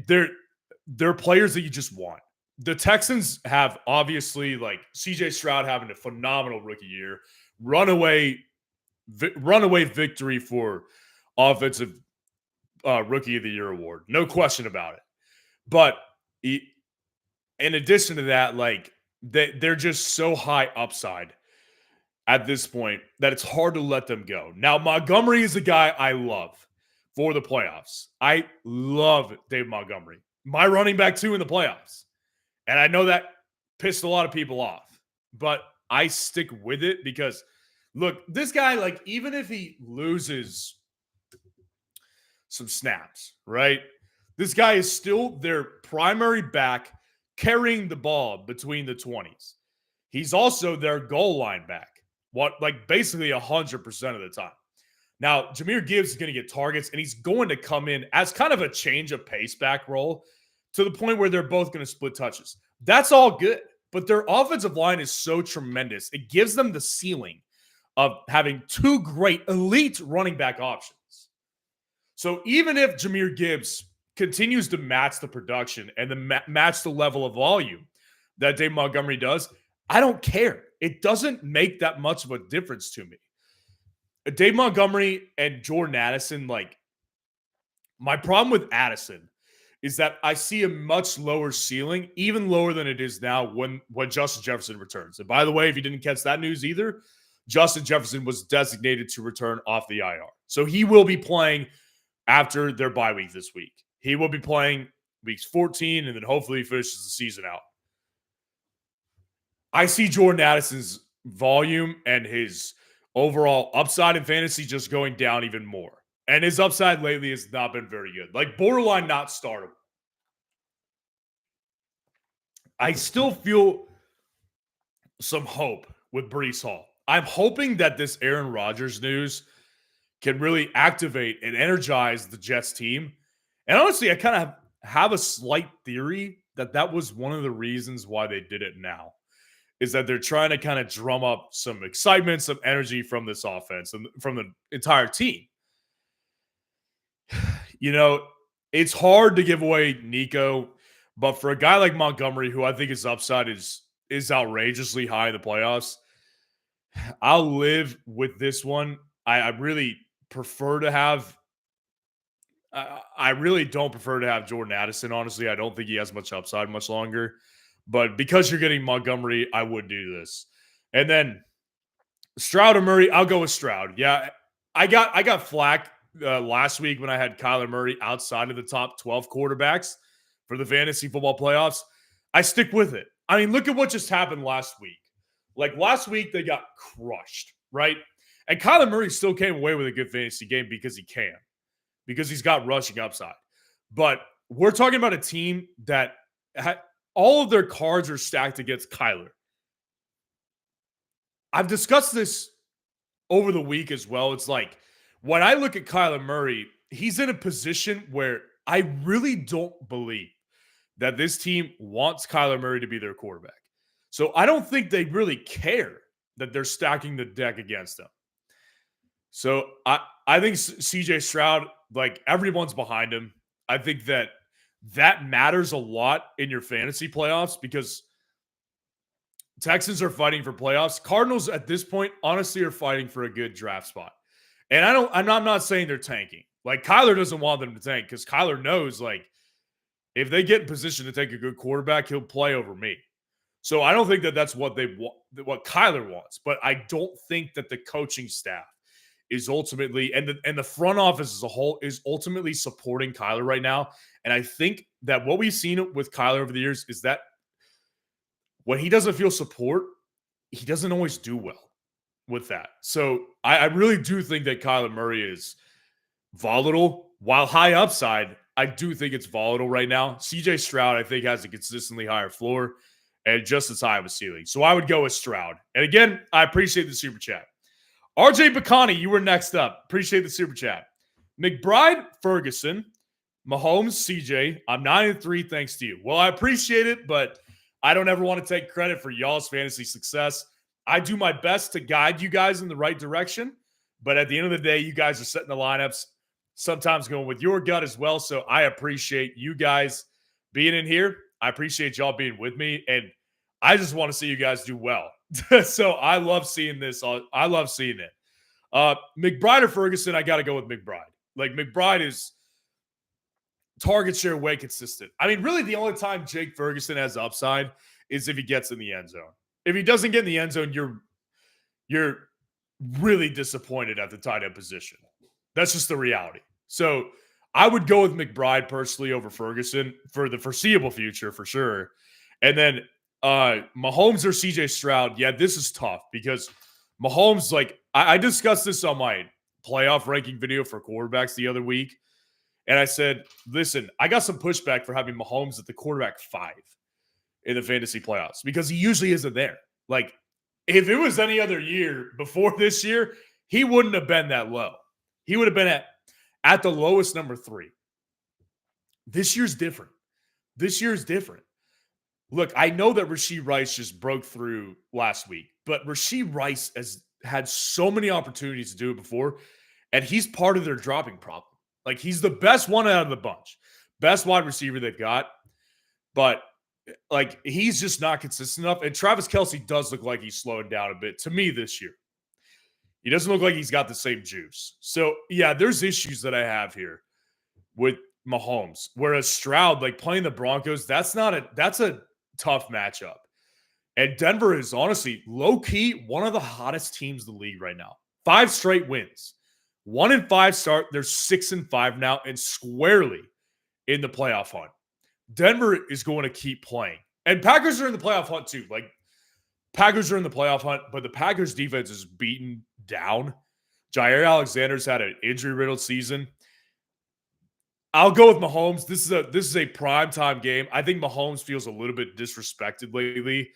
They're players that you just want. The Texans have, obviously, like, CJ Stroud having a phenomenal rookie year, runaway victory for offensive rookie of the year award. No question about it. But in addition to that, like, they're just so high upside at this point that it's hard to let them go. Now, Montgomery is a guy I love for the playoffs. I love Dave Montgomery. My running back too in the playoffs. And I know that pissed a lot of people off, but I stick with it because, look, this guy, like, even if he loses some snaps, right? This guy is still their primary back carrying the ball between the 20s. He's also their goal line back, basically 100% of the time. Now, Jahmyr Gibbs is going to get targets, and he's going to come in as kind of a change of pace back role to the point where they're both going to split touches. That's all good, but their offensive line is so tremendous. It gives them the ceiling of having two great elite running back options. So even if Jahmyr Gibbs continues to match the production and match the level of volume that Dave Montgomery does, I don't care. It doesn't make that much of a difference to me. Dave Montgomery and Jordan Addison, like, my problem with Addison is that I see a much lower ceiling, even lower than it is now when Justin Jefferson returns. And by the way, if you didn't catch that news either, Justin Jefferson was designated to return off the IR. So he will be playing after their bye week this week. He will be playing weeks 14, and then hopefully he finishes the season out. I see Jordan Addison's volume and his overall upside in fantasy just going down even more. And his upside lately has not been very good. Like, borderline not startable. I still feel some hope with Breece Hall. I'm hoping that this Aaron Rodgers news can really activate and energize the Jets team. And honestly, I kind of have a slight theory that was one of the reasons why they did it now, is that they're trying to kind of drum up some excitement, some energy from this offense and from the entire team. You know, it's hard to give away Nico, but for a guy like Montgomery, who I think his upside is outrageously high in the playoffs, I'll live with this one. I really prefer to have I really don't prefer to have Jordan Addison, honestly. I don't think he has much upside much longer. But because you're getting Montgomery, I would do this. And then Stroud or Murray, I'll go with Stroud. Yeah, I got flack last week when I had Kyler Murray outside of the top 12 quarterbacks for the fantasy football playoffs. I stick with it. I mean, look at what just happened last week. Like, last week, they got crushed, right? And Kyler Murray still came away with a good fantasy game because he can, because he's got rushing upside. But we're talking about a team that all of their cards are stacked against Kyler. I've discussed this over the week as well. It's like, when I look at Kyler Murray, he's in a position where I really don't believe that this team wants Kyler Murray to be their quarterback. So I don't think they really care that they're stacking the deck against him. So I think CJ Stroud, like, everyone's behind him. I think that matters a lot in your fantasy playoffs because Texans are fighting for playoffs. Cardinals at this point, honestly, are fighting for a good draft spot. And I'm not saying they're tanking. Like, Kyler doesn't want them to tank because Kyler knows, like, if they get in position to take a good quarterback, he'll play over me. So I don't think that that's what they want, what Kyler wants. But I don't think that the coaching staff is ultimately, and the front office as a whole is ultimately supporting Kyler right now. And I think that what we've seen with Kyler over the years is that when he doesn't feel support, he doesn't always do well with that. So I really do think that Kyler Murray is volatile. While high upside, I do think it's volatile right now. CJ Stroud, I think, has a consistently higher floor and just as high of a ceiling. So I would go with Stroud. And again, I appreciate the super chat. RJ Bacani, you were next up. Appreciate the super chat. McBride, Ferguson, Mahomes, CJ. I'm 9-3 thanks to you. Well, I appreciate it, but I don't ever want to take credit for y'all's fantasy success. I do my best to guide you guys in the right direction, but at the end of the day, you guys are setting the lineups, sometimes going with your gut as well. So I appreciate you guys being in here. I appreciate y'all being with me, and I just want to see you guys do well. So I love seeing this. I love seeing it. McBride or Ferguson, I got to go with McBride. Like, McBride is target share way consistent. I mean, really the only time Jake Ferguson has upside is if he gets in the end zone. If he doesn't get in the end zone, you're really disappointed at the tight end position. That's just the reality. So I would go with McBride personally over Ferguson for the foreseeable future for sure. And then Mahomes or CJ Stroud, yeah, this is tough because Mahomes, like, I discussed this on my playoff ranking video for quarterbacks the other week. And I said, listen, I got some pushback for having Mahomes at the quarterback 5 in the fantasy playoffs because he usually isn't there. Like, if it was any other year before this year, he wouldn't have been that low. He would have been at the lowest number 3. This year's different. This year's different. Look, I know that Rashee Rice just broke through last week, but Rashee Rice has had so many opportunities to do it before, and he's part of their dropping problem. Like, he's the best one out of the bunch. Best wide receiver they've got. But Like, he's just not consistent enough. And Travis Kelce does look like he's slowing down a bit to me this year. He doesn't look like he's got the same juice. So, yeah, there's issues that I have here with Mahomes. Whereas Stroud, like playing the Broncos, that's a tough matchup. And Denver is honestly low-key one of the hottest teams in the league right now. 5 straight wins. 1-5 start. They're 6-5 now and squarely in the playoff hunt. Denver is going to keep playing. And Packers are in the playoff hunt too. Like, Packers are in the playoff hunt, but the Packers defense is beaten down. Jair Alexander's had an injury-riddled season. I'll go with Mahomes. This is a primetime game. I think Mahomes feels a little bit disrespected lately.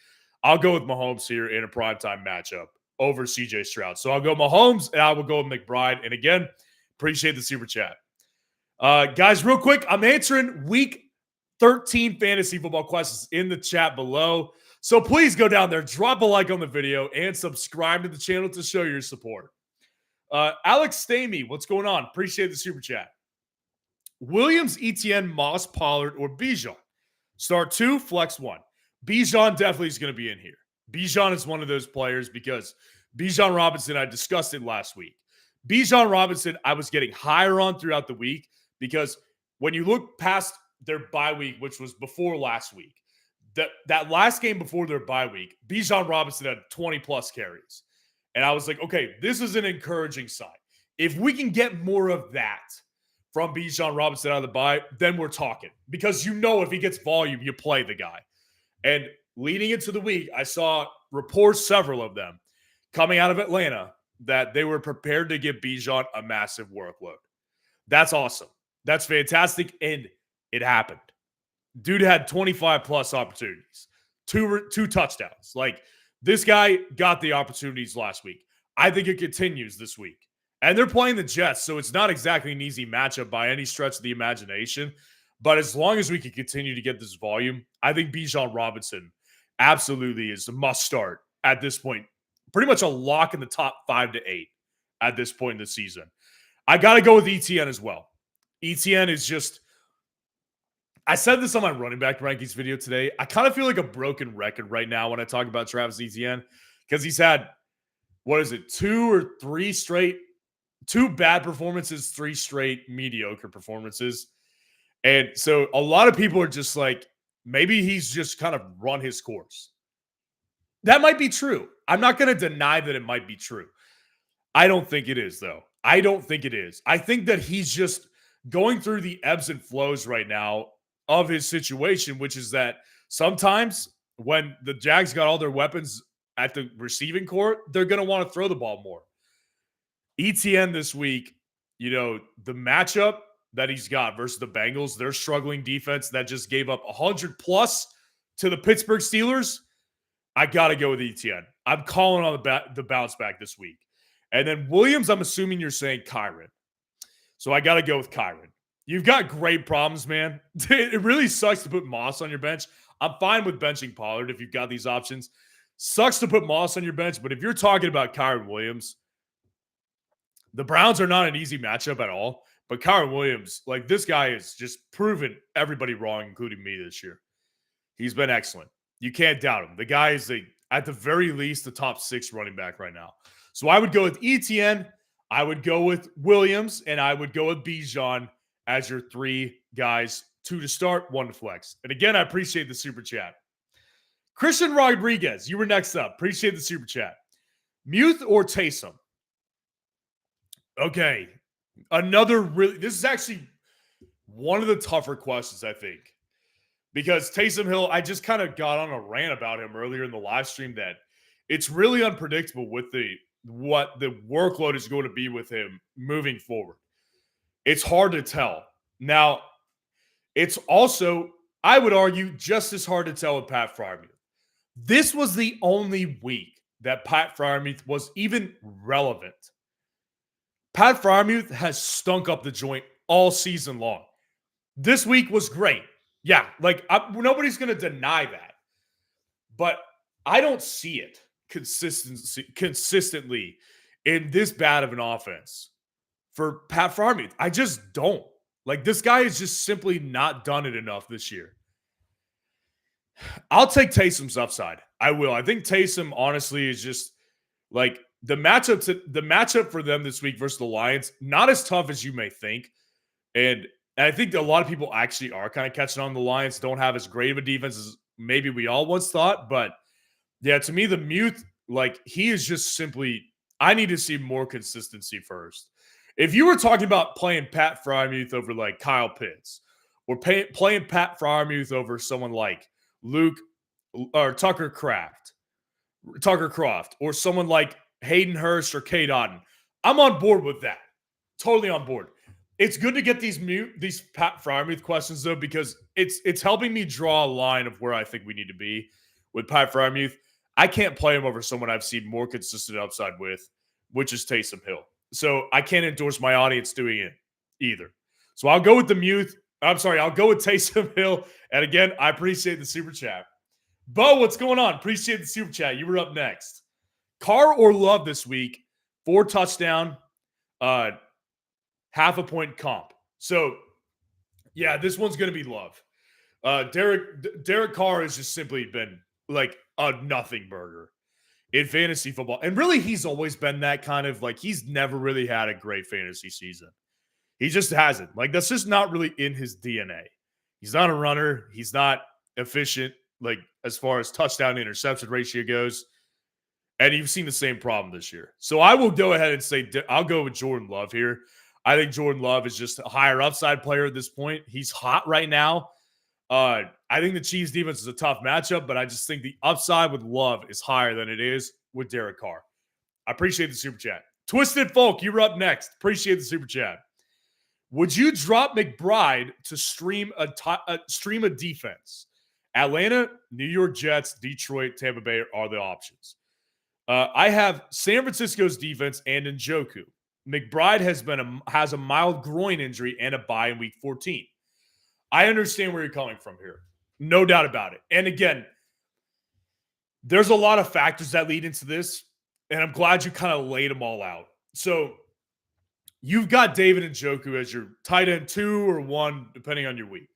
I'll go with Mahomes here in a primetime matchup over CJ Stroud. So I'll go Mahomes, and I will go with McBride. And again, appreciate the super chat. Guys, real quick, I'm answering week 13 fantasy football questions in the chat below. So please go down there, drop a like on the video, and subscribe to the channel to show your support. Alex Stamey, what's going on? Appreciate the super chat. Williams, Etienne, Moss, Pollard, or Bijan? Start 2, flex 1. Bijan definitely is going to be in here. Bijan is one of those players because Bijan Robinson, I discussed it last week. Bijan Robinson, I was getting higher on throughout the week because when you look past their bye week, which was before last week, that last game before their bye week, Bijan Robinson had 20-plus carries. And I was like, okay, this is an encouraging sign. If we can get more of that from Bijan Robinson out of the bye, then we're talking. Because if he gets volume, you play the guy. And leading into the week, I saw reports, several of them, coming out of Atlanta that they were prepared to give Bijan a massive workload. That's awesome. That's fantastic. And it happened. Dude had 25-plus opportunities, two touchdowns. Like, this guy got the opportunities last week. I think it continues this week. And they're playing the Jets, so it's not exactly an easy matchup by any stretch of the imagination. But as long as we can continue to get this volume, I think Bijan Robinson absolutely is a must start at this point. Pretty much a lock in the top 5 to 8 at this point in the season. I got to go with Etienne as well. Etienne is just, I said this on my running back rankings video today. I kind of feel like a broken record right now when I talk about Travis Etienne because he's had, 2 bad performances, 3 straight mediocre performances. And so a lot of people are just like, maybe he's just kind of run his course. That might be true. I'm not going to deny that it might be true. I don't think it is, though. I don't think it is. I think that he's just going through the ebbs and flows right now of his situation, which is that sometimes when the Jags got all their weapons at the receiving court, they're going to want to throw the ball more. ETN this week, the matchup that he's got versus the Bengals, their struggling defense that just gave up 100-plus to the Pittsburgh Steelers, I got to go with ETN. I'm calling on the bounce back this week. And then Williams, I'm assuming you're saying Kyron. So I got to go with Kyron. You've got great problems, man. It really sucks to put Moss on your bench. I'm fine with benching Pollard if you've got these options. Sucks to put Moss on your bench, but if you're talking about Kyron Williams, the Browns are not an easy matchup at all. But Kyron Williams, like, this guy has just proven everybody wrong, including me this year. He's been excellent. You can't doubt him. The guy is, at the very least, the top 6 running back right now. So I would go with ETN, I would go with Williams, and I would go with Bijan as your 3 guys, 2 to start, 1 to flex. And again, I appreciate the super chat. Christian Rodriguez, you were next up. Appreciate the super chat. Muth or Taysom? Okay. This is actually one of the tougher questions, I think. Because Taysom Hill, I just kind of got on a rant about him earlier in the live stream that it's really unpredictable with what the workload is going to be with him moving forward. It's hard to tell. Now, it's also, I would argue, just as hard to tell with Pat Freiermuth. This was the only week that Pat Freiermuth was even relevant. Pat Freiermuth has stunk up the joint all season long. This week was great. Yeah, nobody's going to deny that. But I don't see it consistently in this bad of an offense for Pat Freiermuth. I just don't. This guy has just simply not done it enough this year. I'll take Taysom's upside. I will. I think Taysom honestly is just like the matchup for them this week versus the Lions, not as tough as you may think. And I think a lot of people actually are kind of catching on. The Lions don't have as great of a defense as maybe we all once thought. But yeah, to me, the Muth, like he is just simply, I need to see more consistency first. If you were talking about playing Pat Frymuth over like Kyle Pitts or playing Pat Frymuth over someone like Luke or Tucker Croft, or someone like Hayden Hurst or Cade Otton, I'm on board with that. Totally on board. It's good to get these Pat Frymuth questions though, because it's helping me draw a line of where I think we need to be with Pat Frymuth. I can't play him over someone I've seen more consistent upside with, which is Taysom Hill. So I can't endorse my audience doing it either. So I'll go with I'll go with Taysom Hill. And again, I appreciate the super chat. Bo, what's going on? Appreciate the super chat. You were up next. Carr or Love this week, 4 touchdown, half a point comp. So, yeah, this one's going to be Love. Derek Carr has just simply been like a nothing burger in fantasy football. And really, he's always been that kind of like, he's never really had a great fantasy season. He just hasn't. Like, that's just not really in his DNA. He's not a runner. He's not efficient, like, as far as touchdown to interception ratio goes. And you've seen the same problem this year. So I will go ahead and say I'll go with Jordan Love here. I think Jordan Love is just a higher upside player at this point. He's hot right now. I think the Chiefs defense is a tough matchup, but I just think the upside with Love is higher than it is with Derek Carr. I appreciate the super chat. Twisted Folk, you're up next. Appreciate the super chat. Would you drop McBride to stream a defense? Atlanta, New York Jets, Detroit, Tampa Bay are the options. I have San Francisco's defense and Njoku. McBride has a mild groin injury and a bye in week 14. I understand where you're coming from here. No doubt about it. And again, there's a lot of factors that lead into this, and I'm glad you kind of laid them all out. So you've got David Njoku as your tight end 2 or 1, depending on your week.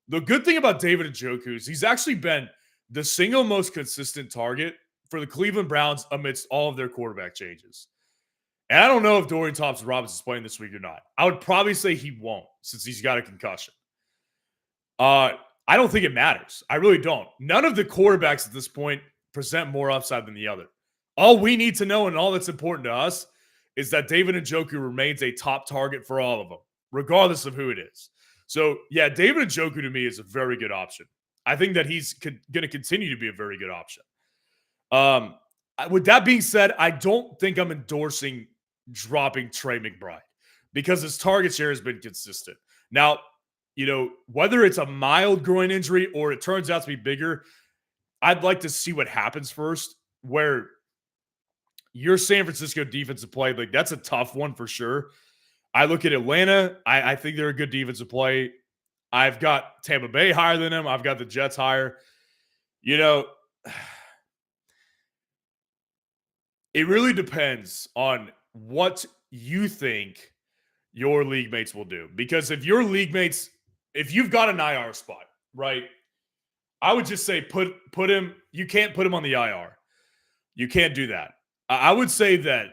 The good thing about David Njoku is he's actually been the single most consistent target for the Cleveland Browns amidst all of their quarterback changes. And I don't know if Dorian Thompson-Robinson is playing this week or not. I would probably say he won't since he's got a concussion. I don't think it matters. I really don't. None of the quarterbacks at this point present more upside than the other. All we need to know and all that's important to us is that David Njoku remains a top target for all of them, regardless of who it is. So, yeah, David Njoku to me is a very good option. I think that he's going to continue to be a very good option. With that being said, I don't think I'm endorsing dropping Trey McBride because his target share has been consistent. Now, whether it's a mild groin injury or it turns out to be bigger, I'd like to see what happens first, where your San Francisco defensive play, like that's a tough one for sure. I look at Atlanta. I think they're a good defensive play. I've got Tampa Bay higher than them. I've got the Jets higher. It really depends on what you think your league mates will do. Because if you've got an IR spot, right, I would just say put him, you can't put him on the IR. You can't do that. I would say that,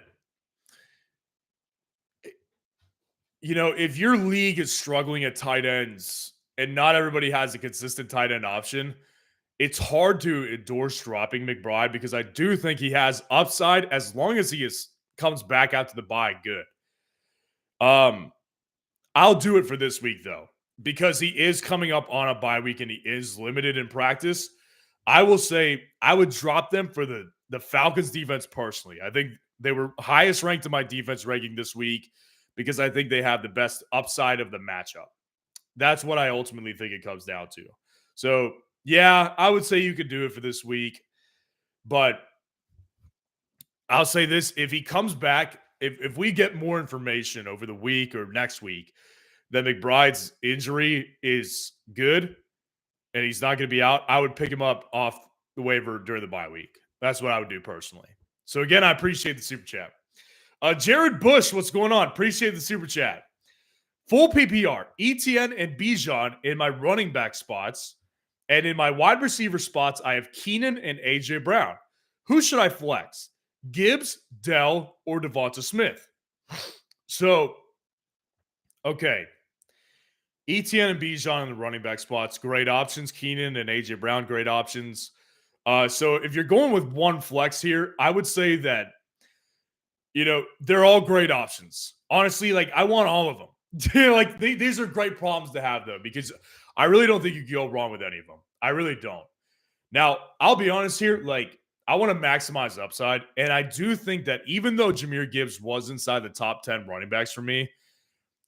if your league is struggling at tight ends and not everybody has a consistent tight end option, it's hard to endorse dropping McBride because I do think he has upside as long as he comes back out to the bye good. I'll do it for this week, though, because he is coming up on a bye week and he is limited in practice. I will say I would drop them for the Falcons defense personally. I think they were highest ranked in my defense ranking this week because I think they have the best upside of the matchup. That's what I ultimately think it comes down to. So, yeah, I would say you could do it for this week. But I'll say this. If he comes back, if we get more information over the week or next week that McBride's injury is good and he's not going to be out, I would pick him up off the waiver during the bye week. That's what I would do personally. So, again, I appreciate the super chat. Jared Bush, what's going on? Appreciate the super chat. Full PPR, ETN and Bijan in my running back spots, And in my wide receiver spots, I have Keenan and A.J. Brown. Who should I flex? Gibbs, Dell, or Devonta Smith? So, okay. Etienne and Bijan in the running back spots, great options. Keenan and A.J. Brown, great options. So if you're going with one flex here, I would say that, they're all great options. Honestly, like, I want all of them. These are great problems to have, though, because I really don't think you can go wrong with any of them. I really don't. Now, I'll be honest here. Like, I want to maximize upside. And I do think that even though Jahmyr Gibbs was inside the top 10 running backs for me,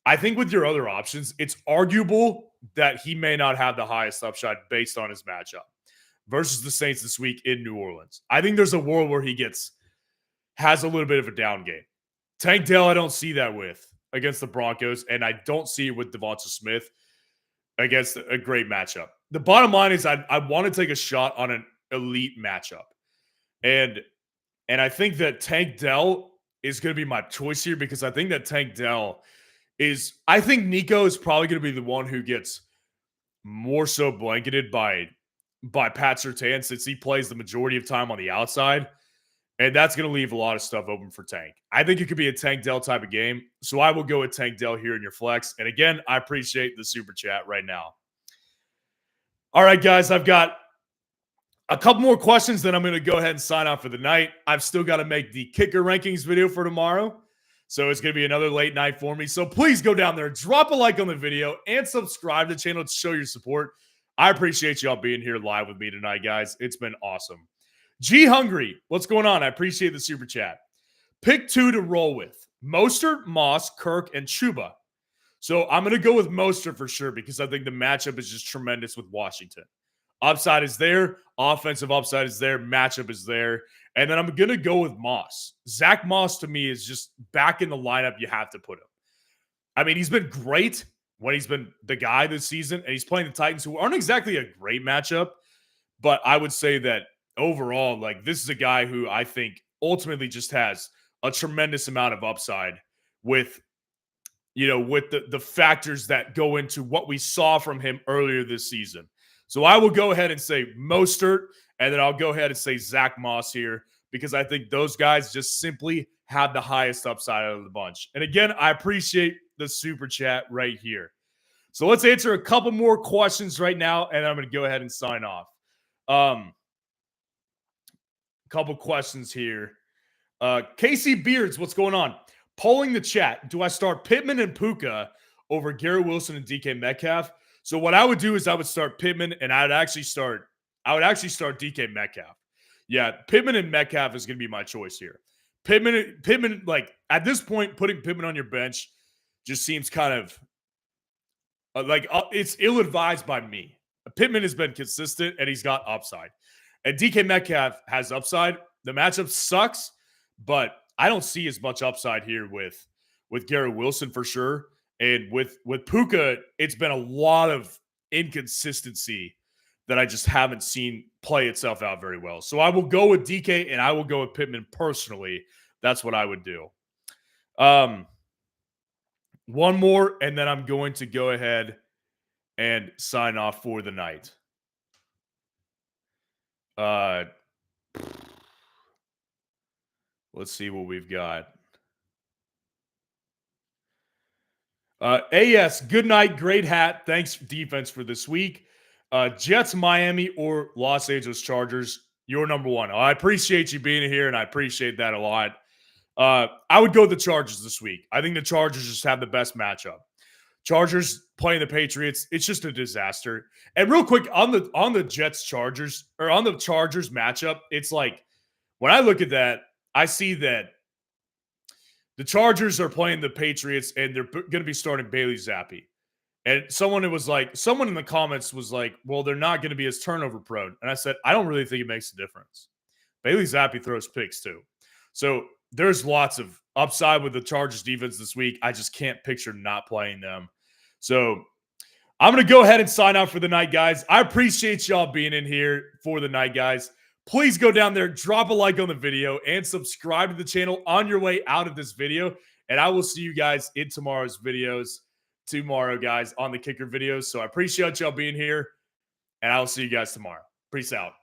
I think with your other options, it's arguable that he may not have the highest upside based on his matchup versus the Saints this week in New Orleans. I think there's a world where he has a little bit of a down game. Tank Dell, I don't see that with against the Broncos, and I don't see it with Devonta Smith against a great matchup. The bottom line is I want to take a shot on an elite matchup. And I think that Tank Dell is going to be my choice here because I think that Tank Dell I think Nico is probably going to be the one who gets more so blanketed by Pat Surtain since he plays the majority of time on the outside. And that's going to leave a lot of stuff open for Tank. I think it could be a Tank Dell type of game. So I will go with Tank Dell here in your flex. And again, I appreciate the super chat right now. All right, guys, I've got a couple more questions, then I'm going to go ahead and sign off for the night. I've still got to make the kicker rankings video for tomorrow. So it's going to be another late night for me. So please go down there, drop a like on the video, and subscribe to the channel to show your support. I appreciate y'all being here live with me tonight, guys. It's been awesome. G Hungry, what's going on? I appreciate the super chat. Pick 2 to roll with. Mostert, Moss, Kirk, and Chuba. So I'm going to go with Mostert for sure because I think the matchup is just tremendous with Washington. Upside is there. Offensive upside is there. Matchup is there. And then I'm going to go with Moss. Zach Moss, to me, is just back in the lineup. You have to put him. I mean, he's been great when he's been the guy this season, and he's playing the Titans, who aren't exactly a great matchup. But I would say that overall, like, this is a guy who I think ultimately just has a tremendous amount of upside with the factors that go into what we saw from him earlier this season. So I will go ahead and say Mostert, and then I'll go ahead and say Zach Moss here because I think those guys just simply have the highest upside out of the bunch. And again, I appreciate the super chat right here. So let's answer a couple more questions right now, and I'm going to go ahead and sign off. Couple questions here. Casey Beards, what's going on? Polling the chat. Do I start Pittman and Puka over Garrett Wilson and DK Metcalf? So what I would do is I would start Pittman, and I would actually start DK Metcalf. Yeah, Pittman and Metcalf is going to be my choice here. Pittman, like at this point, putting Pittman on your bench just seems kind of it's ill-advised by me. Pittman has been consistent, and he's got upside. And DK Metcalf has upside. The matchup sucks, but I don't see as much upside here with Garrett Wilson for sure. And with Puka, it's been a lot of inconsistency that I just haven't seen play itself out very well. So I will go with DK and I will go with Pittman personally. That's what I would do. One more, and then I'm going to go ahead and sign off for the night. Let's see what we've got. AS, good night, great hat. Thanks, defense, for this week. Jets, Miami, or Los Angeles Chargers, you're number one. I appreciate you being here, and I appreciate that a lot. I would go with the Chargers this week. I think the Chargers just have the best matchup. Chargers playing the Patriots, it's just a disaster. And real quick, on the Jets Chargers, or on the Chargers matchup, it's like when I look at that, I see that the Chargers are playing the Patriots, and they're going to be starting Bailey Zappi. And someone in the comments was like, well, they're not going to be as turnover prone. And I said, I don't really think it makes a difference. Bailey Zappi throws picks too. So there's lots of upside with the Chargers defense this week. I just can't picture not playing them. So I'm going to go ahead and sign out for the night, guys. I appreciate y'all being in here for the night, guys. Please go down there, drop a like on the video, and subscribe to the channel on your way out of this video. And I will see you guys in tomorrow's videos. Tomorrow, guys, on the kicker videos. So I appreciate y'all being here. and I will see you guys tomorrow. Peace out.